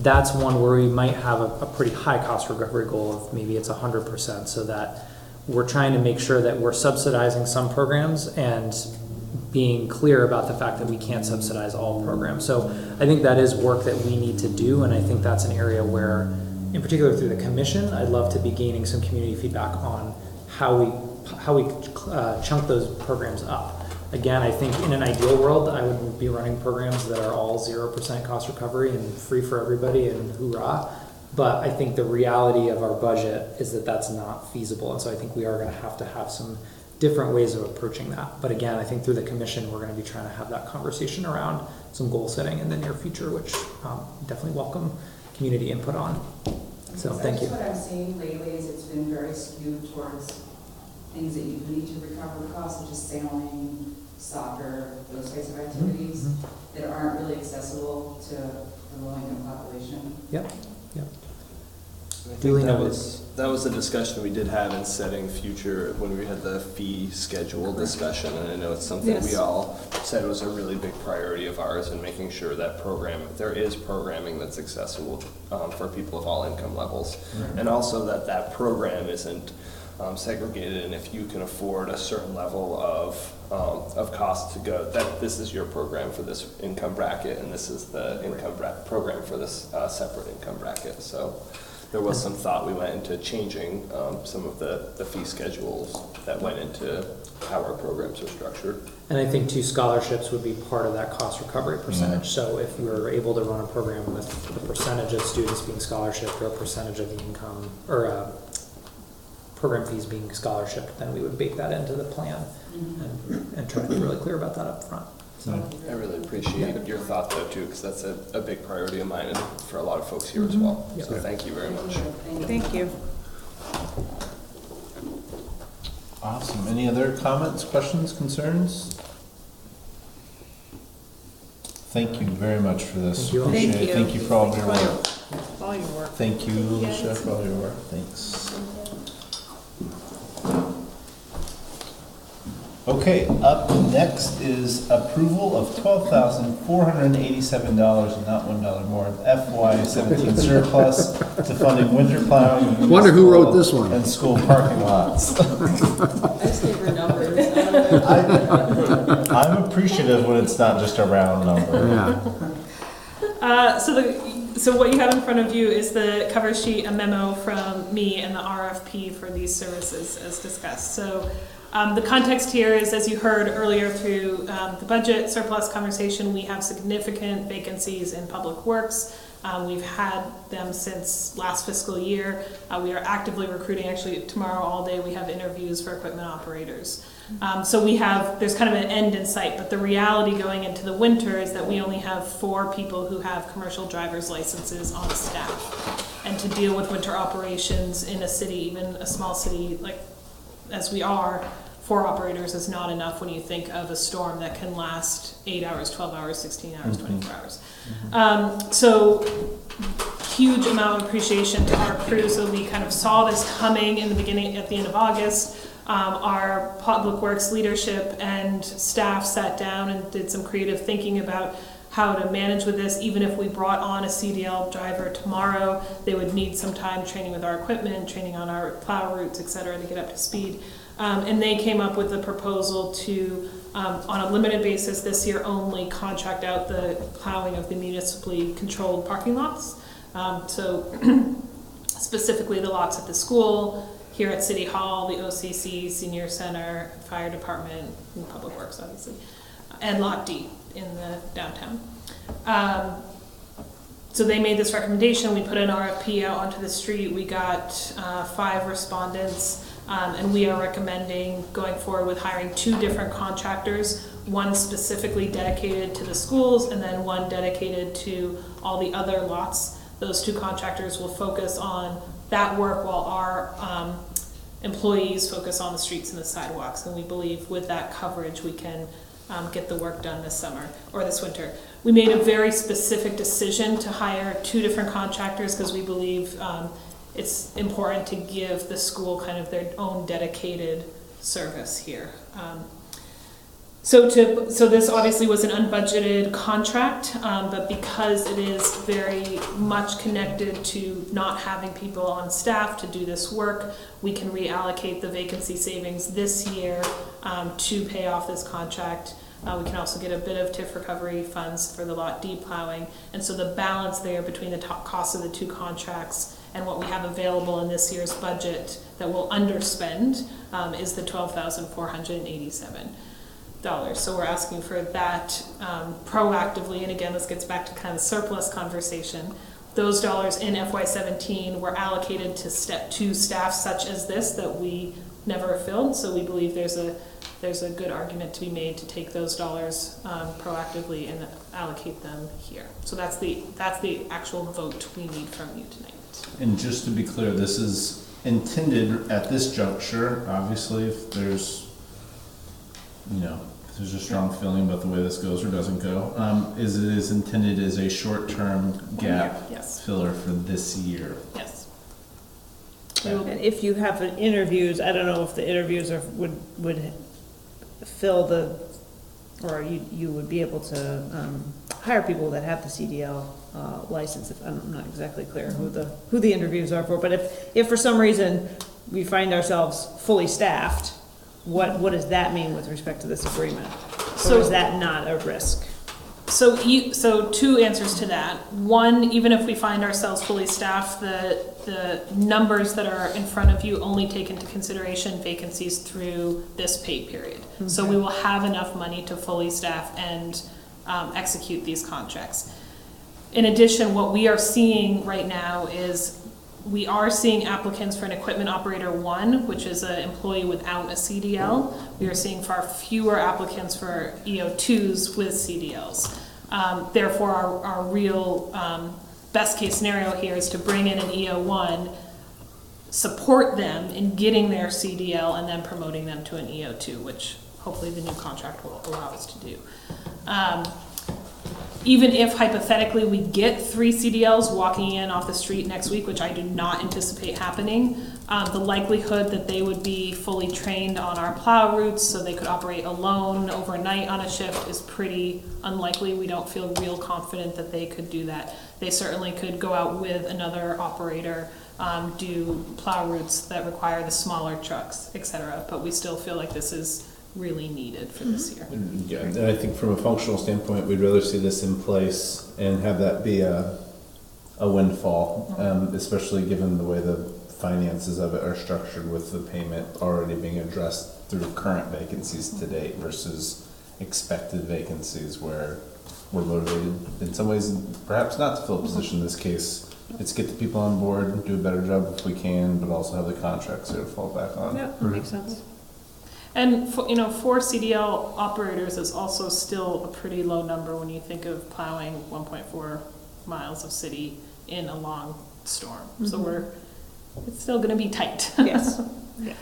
That's one where we might have a pretty high cost recovery goal of maybe it's 100%, so that we're trying to make sure that we're subsidizing some programs and being clear about the fact that we can't subsidize all programs. So I think that is work that we need to do, and I think that's an area where, in particular through the commission, I'd love to be gaining some community feedback on how we chunk those programs up. Again, I think in an ideal world, I would be running programs that are all 0% cost recovery and free for everybody and hoorah. But I think the reality of our budget is that that's not feasible, and so I think we are going to have some different ways of approaching that. But again, I think through the commission, we're going to be trying to have that conversation around some goal setting in the near future, which definitely welcome community input on. So thank you. What I'm seeing lately is it's been very skewed towards things that you need to recover the cost, such as sailing, soccer, those types of activities that aren't really accessible to the low-income population. Yep. I think that was a discussion we did have in setting future, when we had the fee schedule discussion, and I know it's something we all said was a really big priority of ours in making sure that there is programming that's accessible for people of all income levels, and also that program isn't segregated, and if you can afford a certain level of cost to go, that this is your program for this income bracket, and this is the program for this separate income bracket. So there was some thought we went into changing some of the fee schedules that went into how our programs are structured. And I think too, scholarships would be part of that cost recovery percentage. So if we were able to run a program with a percentage of students being scholarship or a percentage of the income or program fees being scholarship, then we would bake that into the plan and try to be really clear about that up front. So I really appreciate your thought though too, because that's a big priority of mine and for a lot of folks here as well. So thank you very much. Thank you. Awesome. Any other comments, questions, concerns? Thank you very much for this. Thank you. Appreciate it. Thank you for all of your work. All your work. Thank you, Alicia, for all your work. Thanks. Okay, up next is approval of $12,487 and not $1 more of FY17 surplus to funding winter plowing. Wonder who wrote this one. And school parking lots. I just gave her numbers. I'm appreciative when it's not just a round number. Yeah. So what you have in front of you is the cover sheet, a memo from me, and the RFP for these services as discussed. So the context here is, as you heard earlier through the budget surplus conversation, we have significant vacancies in public works. We've had them since last fiscal year. We are actively recruiting. Actually, tomorrow all day we have interviews for equipment operators. So there's kind of an end in sight, but the reality going into the winter is that we only have 4 people who have commercial driver's licenses on staff. And to deal with winter operations in a city, even a small city like as we are, 4 operators is not enough when you think of a storm that can last 8 hours, 12 hours, 16 hours, 24 hours. So huge amount of appreciation to our crew. So we kind of saw this coming at the end of August. Our public works leadership and staff sat down and did some creative thinking about how to manage with this. Even if we brought on a CDL driver tomorrow, they would need some time training with our equipment, training on our plow routes, et cetera, to get up to speed. And they came up with a proposal to, on a limited basis this year only, contract out the plowing of the municipally controlled parking lots. So specifically the lots at the school, here at City Hall, the OCC, Senior Center, Fire Department, and Public Works, obviously, and Lot D in the downtown. So they made this recommendation. We put an RFP out onto the street. We got 5 respondents. And we are recommending going forward with hiring 2 different contractors, one specifically dedicated to the schools and then one dedicated to all the other lots. Those 2 contractors will focus on that work while our employees focus on the streets and the sidewalks. And we believe with that coverage we can get the work done this summer or this winter. We made a very specific decision to hire 2 different contractors because we believe it's important to give the school kind of their own dedicated service here. So this obviously was an unbudgeted contract, but because it is very much connected to not having people on staff to do this work, we can reallocate the vacancy savings this year to pay off this contract. We can also get a bit of TIF recovery funds for the Lot D plowing. And so the balance there between the top costs of the 2 contracts and what we have available in this year's budget that we'll underspend is the $12,487. So we're asking for that proactively. And again, this gets back to kind of the surplus conversation. Those dollars in FY17 were allocated to staff such as this that we never filled. So we believe there's a good argument to be made to take those dollars proactively and allocate them here. So that's the actual vote we need from you tonight. And just to be clear, this is intended at this juncture, obviously, if there's, if there's a strong feeling about the way this goes or doesn't go, is intended as a short-term gap filler for this year. Yes. And if you have interviews, I don't know if the interviews would fill or you would be able to hire people that have the CDL license. If I'm not exactly clear who the interviews are for, but if for some reason we find ourselves fully staffed, what does that mean with respect to this agreement? So is that not a risk? So two answers to that. One, even if we find ourselves fully staffed, the numbers that are in front of you only take into consideration vacancies through this pay period. Okay. So we will have enough money to fully staff and execute these contracts. In addition, what we are seeing right now is we are seeing applicants for an equipment operator 1, which is an employee without a CDL. We are seeing far fewer applicants for EO2s with CDLs. Therefore, our real best case scenario here is to bring in an EO1, support them in getting their CDL, and then promoting them to an EO2, which hopefully the new contract will allow us to do. Even if hypothetically we get 3 CDLs walking in off the street next week, which I do not anticipate happening, the likelihood that they would be fully trained on our plow routes so they could operate alone overnight on a shift is pretty unlikely. We don't feel real confident that they could do that. They certainly could go out with another operator, do plow routes that require the smaller trucks, etc. But we still feel like this is really needed for this year. Yeah, and I think from a functional standpoint, we'd rather see this in place and have that be a windfall, especially given the way the finances of it are structured with the payment already being addressed through current vacancies to date versus expected vacancies where we're motivated in some ways perhaps not to fill a position. In this case, it's get the people on board, do a better job if we can, but also have the contracts there to fall back on. Yeah, that makes sense. And for CDL operators is also still a pretty low number when you think of plowing 1.4 miles of city in a long storm. Mm-hmm. So it's still going to be tight. Yes. Yeah.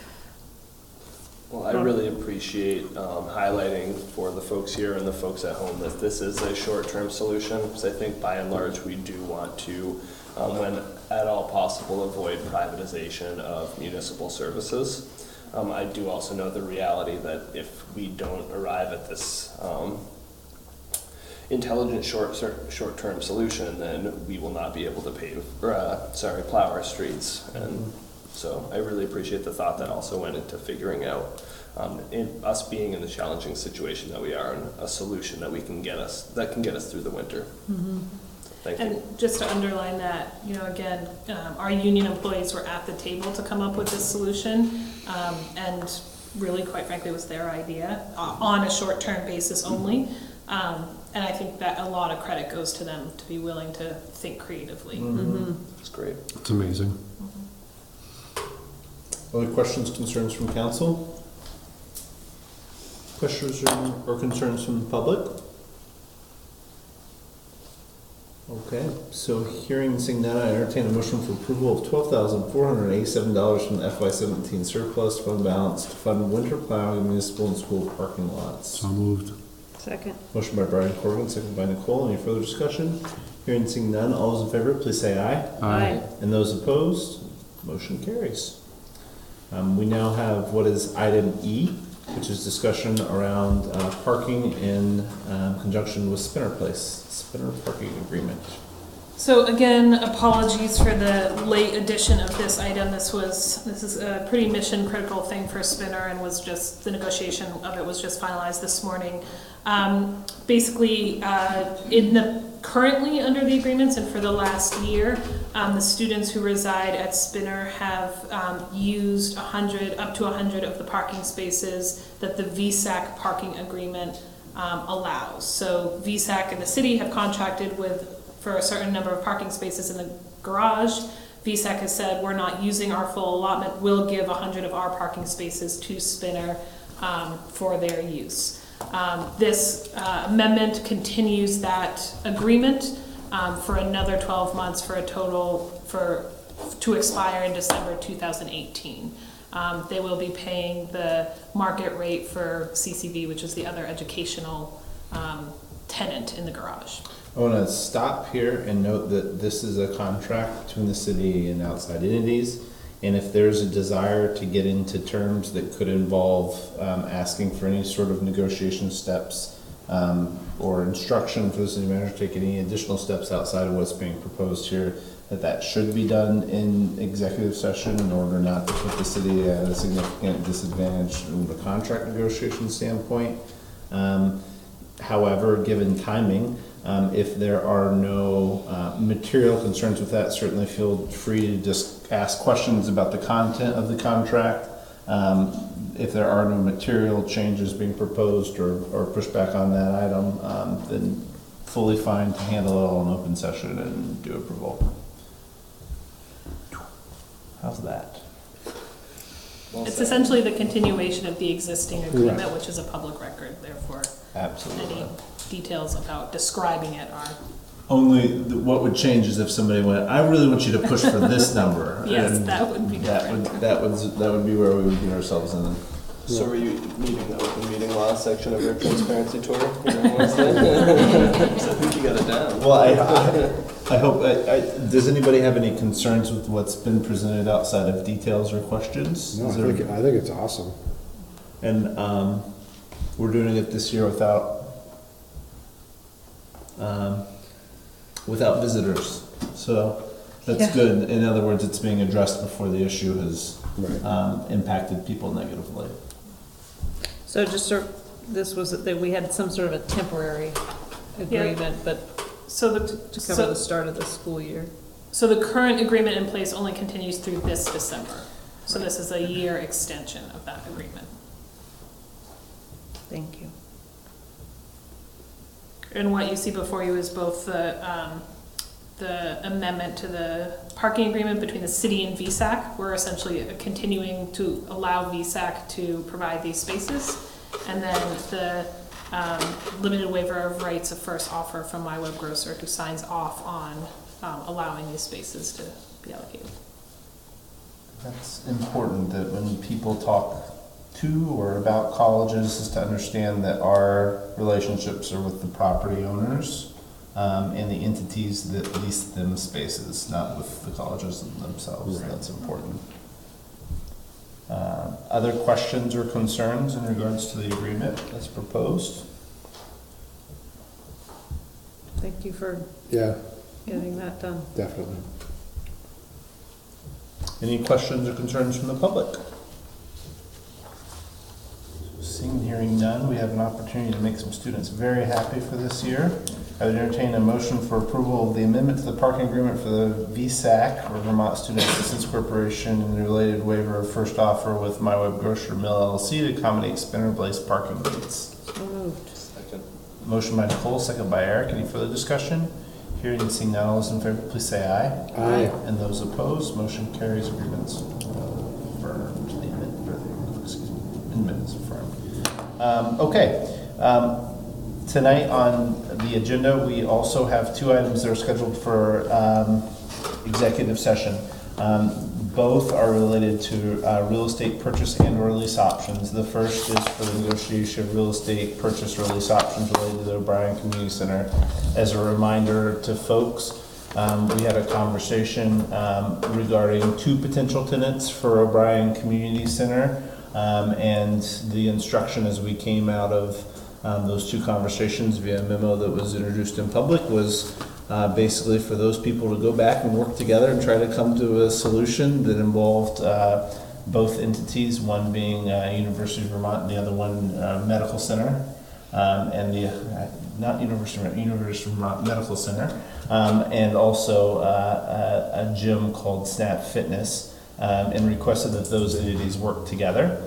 Well, I really appreciate highlighting for the folks here and the folks at home that this is a short-term solution, because I think by and large we do want to, when at all possible, avoid privatization of municipal services. I do also know the reality that if we don't arrive at this intelligent short-term solution, then we will not be able to plow our streets. And so I really appreciate the thought that also went into figuring out us being in the challenging situation that we are, and a solution that can get us through the winter. Mm-hmm. Thank you. And just to underline that, again, our union employees were at the table to come up with this solution, and really, quite frankly, it was their idea on a short-term basis only. And I think that a lot of credit goes to them to be willing to think creatively. Mm-hmm. That's great. It's amazing. Mm-hmm. Other questions, concerns from council? Questions or concerns from the public? Okay, so hearing and seeing none, I entertain a motion for approval of $12,487 from the FY17 surplus fund balance to fund winter plowing of municipal and school parking lots. So moved. Second. Motion by Brian Corrigan, second by Nicole. Any further discussion? Hearing and seeing none, all those in favor, please say aye. Aye. And those opposed, motion carries. We now have what is item E, which is discussion around parking in conjunction with Spinner parking agreement. So again, apologies for the late addition of this item. This is a pretty mission critical thing for Spinner, and the negotiation of it was just finalized this morning. Basically, currently under the agreements and for the last year, the students who reside at Spinner have used up to 100 of the parking spaces that the VSAC parking agreement allows. So VSAC and the city have contracted for a certain number of parking spaces in the garage. VSAC has said we're not using our full allotment, we'll give 100 of our parking spaces to Spinner for their use. This amendment continues that agreement for another 12 months for a total to expire in December 2018. They will be paying the market rate for CCV, which is the other educational tenant in the garage. I want to stop here and note that this is a contract between the city and outside entities. And if there's a desire to get into terms that could involve asking for any sort of negotiation steps or instruction for the city manager to take any additional steps outside of what's being proposed here, that should be done in executive session in order not to put the city at a significant disadvantage from the contract negotiation standpoint. However, given timing, if there are no material concerns with that, certainly feel free to just ask questions about the content of the contract. If there are no material changes being proposed or pushback on that item, then fully fine to handle it all in open session and do approval. How's that? It's essentially the continuation of the existing agreement, which is a public record, therefore Absolutely. any details about describing it are. Only what would change is if somebody went, I really want you to push for this number. Yes, and that would be different. That would be where we would get ourselves in. So were you meeting the open meeting law section of your transparency tour here on Wednesday? So I think you got it down. Well, I hope, does anybody have any concerns with what's been presented outside of details or questions? No, I think it's awesome. And we're doing it this year without visitors. So that's good. In other words, it's being addressed before the issue has impacted people negatively. So this was that we had some sort of a temporary agreement, but to cover the start of the school year. So the current agreement in place only continues through this December. So this is a year extension of that agreement. Thank you. And what you see before you is both the amendment to the parking agreement between the city and VSAC. We're essentially continuing to allow VSAC to provide these spaces. And then the limited waiver of rights of first offer from My Web Grocer, who signs off on allowing these spaces to be allocated. That's important that when people talk to or about colleges is to understand that our relationships are with the property owners and the entities that lease them spaces, not with the colleges themselves. Right. That's important. Other questions or concerns in regards to the agreement that's proposed? Thank you for getting that done. Definitely. Any questions or concerns from the public? Seeing and hearing none, we have an opportunity to make some students very happy for this year. I would entertain a motion for approval of the amendment to the parking agreement for the VSAC, or Vermont Student Assistance Corporation, and the related waiver of first offer with My Web Grocer Mill LLC to accommodate Spinner Place parking needs. So moved. Second. Motion by Nicole, second by Eric. Any further discussion? Hearing and seeing none, all those in favor, please say aye. Aye. And those opposed, motion carries. Agreements affirmed. The amendment is affirmed. Okay. Tonight on the agenda, we also have two items that are scheduled for executive session. Both are related to real estate purchase and or lease options. The first is for the negotiation of real estate purchase or lease options related to the O'Brien Community Center. As a reminder to folks, we had a conversation regarding two potential tenants for O'Brien Community Center, and the instruction as we came out of those two conversations via a memo that was introduced in public was basically for those people to go back and work together and try to come to a solution that involved both entities, one being University of Vermont and the other one Medical Center, and the not University of Vermont Medical Center, and also a gym called Snap Fitness, and requested that those entities work together.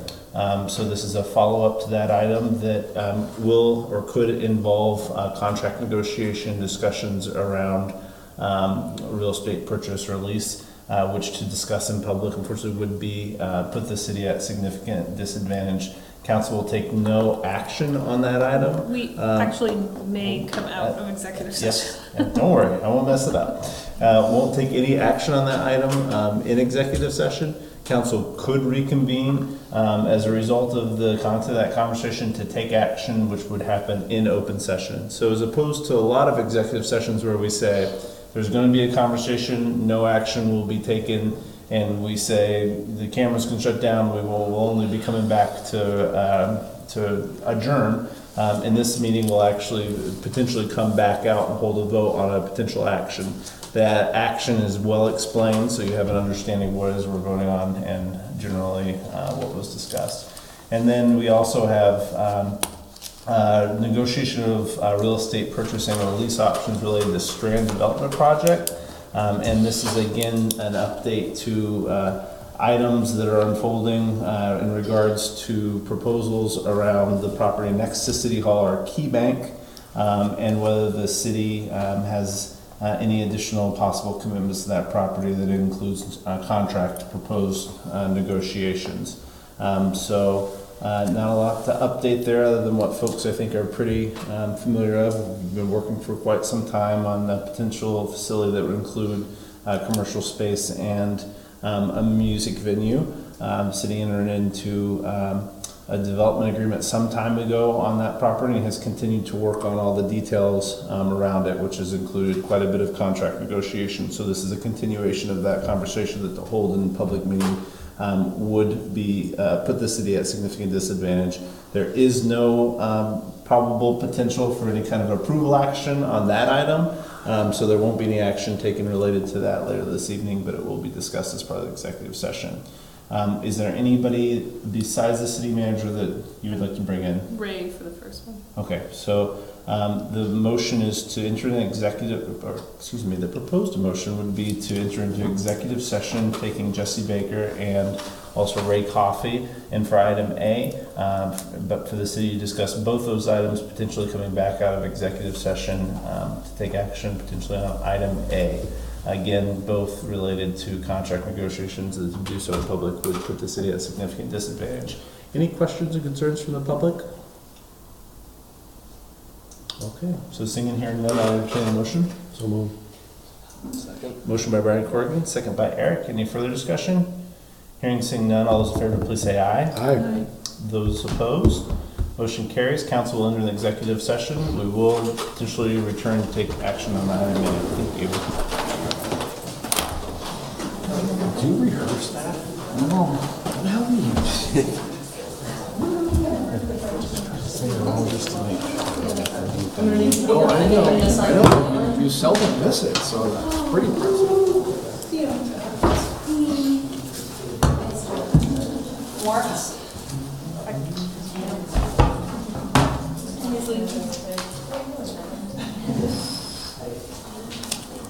So this is a follow-up to that item that will or could involve contract negotiation discussions around real estate purchase or lease. which to discuss in public, unfortunately, would be put the city at significant disadvantage. Council will take no action on that item. We actually may come out of executive session. Yes, and don't worry, I won't mess it up. Won't take any action on that item in executive session. Council could reconvene as a result of the content of that conversation to take action, which would happen in open session. So as opposed to a lot of executive sessions where we say there's going to be a conversation, no action will be taken, and we say the cameras can shut down, we'll only be coming back to adjourn. In this meeting, we'll actually potentially come back out and hold a vote on a potential action. That action is well explained, so you have an understanding what it is we're voting on and generally what was discussed. And then we also have negotiation of real estate purchasing or lease options related to Strand development project. And this is again an update to items that are unfolding in regards to proposals around the property next to City Hall or Key Bank, and whether the city has any additional possible commitments to that property that includes contract proposed negotiations. So not a lot to update there other than what folks I think are pretty familiar of. We've been working for quite some time on a potential facility that would include commercial space and a music venue. City entered into a development agreement some time ago on that property and has continued to work on all the details around it, which has included quite a bit of contract negotiation. So this is a continuation of that conversation that the hold in public meeting would be put the city at significant disadvantage. There is no probable potential for any kind of approval action on that item, so there won't be any action taken related to that later this evening, but it will be discussed as part of the executive session. Is there anybody besides the city manager that you would like to bring in? Ray for the first one. Okay, so the motion is to enter an executive, or excuse me, the proposed motion would be to enter into executive session, taking Jesse Baker and also Ray Coffey in for item A, but for the city to discuss both those items, potentially coming back out of executive session to take action potentially on item A. Again, both related to contract negotiations, and to do so in public would put the city at a significant disadvantage. Any questions or concerns from the public? Okay, so seeing and hearing none, I'll entertain a motion. So move. Second. Motion by Brian Corrigan, second by Eric. Any further discussion? Hearing, seeing none, all those in favor, please say aye. Aye. Those opposed? Motion carries. Council will enter an executive session. We will potentially return to take action on that in a minute. Thank you. Did you rehearse that? No. How do you? Say it all just to make sure. No, I know. You seldom miss it, so that's pretty impressive.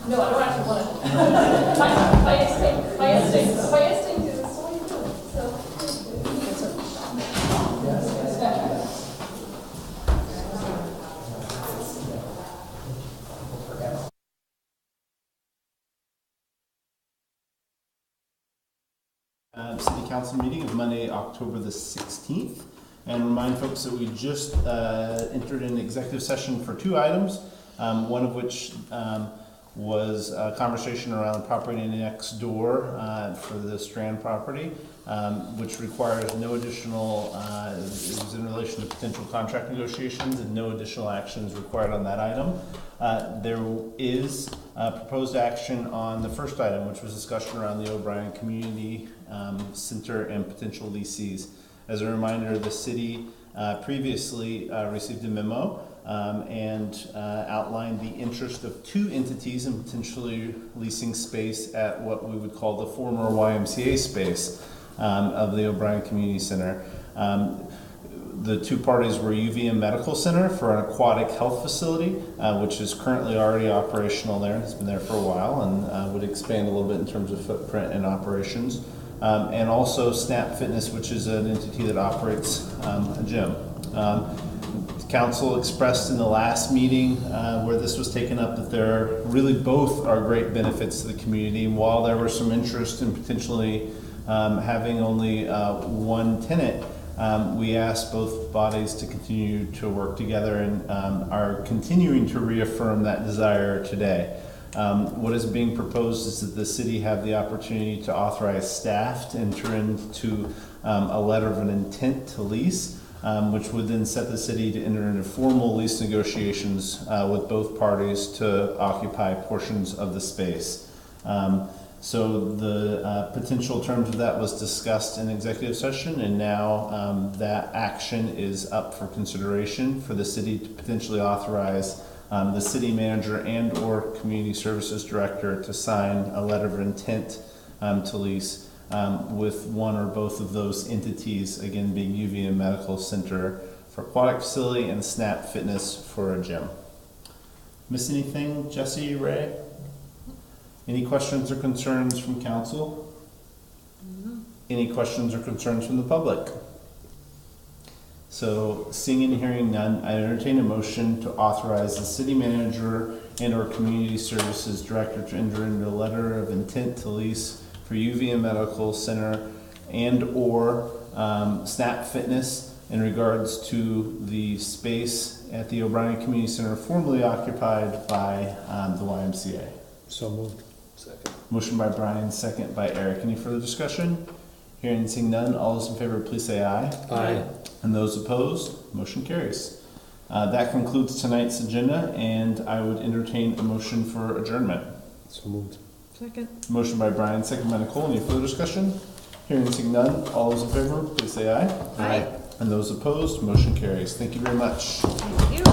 No, I don't actually want to. My instinct is so you do. City Council meeting of Monday, October the 16th. And remind folks that we just entered an executive session for two items, one of which was a conversation around the property next door for the Strand property, which requires no additional, it was in relation to potential contract negotiations and no additional actions required on that item. There is proposed action on the first item, which was discussion around the O'Brien Community Center and potential leases. As a reminder, the city previously received a memo and outlined the interest of two entities in potentially leasing space at what we would call the former YMCA space of the O'Brien Community Center. The two parties were UVM Medical Center for an aquatic health facility, which is currently already operational there. It's been there for a while and would expand a little bit in terms of footprint and operations. And also Snap Fitness, which is an entity that operates a gym. Council expressed in the last meeting where this was taken up that there really both are great benefits to the community. And while there was some interest in potentially having only one tenant, we asked both bodies to continue to work together and are continuing to reaffirm that desire today. What is being proposed is that the city have the opportunity to authorize staff to enter into a letter of an intent to lease, which would then set the city to enter into formal lease negotiations with both parties to occupy portions of the space. So the potential terms of that was discussed in executive session, and now that action is up for consideration for the city to potentially authorize the city manager and or community services director to sign a letter of intent to lease with one or both of those entities, again being UVM Medical Center for aquatic facility and Snap Fitness for a gym. Miss anything, Jesse, Ray? Any questions or concerns from council? No. Any questions or concerns from the public? So, seeing and hearing none, I entertain a motion to authorize the city manager and or community services director to enter into a letter of intent to lease for UVM Medical Center and or Snap Fitness in regards to the space at the O'Brien Community Center formerly occupied by the YMCA. So moved. Second. Motion by Brian, second by Eric. Any further discussion? Hearing and seeing none, all those in favor please say aye. Aye. And those opposed, motion carries. That concludes tonight's agenda, and I would entertain a motion for adjournment. So moved. Second. Motion by Brian, second by Nicole. Any further discussion? Hearing and seeing none, all those in favor please say aye. Aye. And those opposed, motion carries. Thank you very much. Thank you.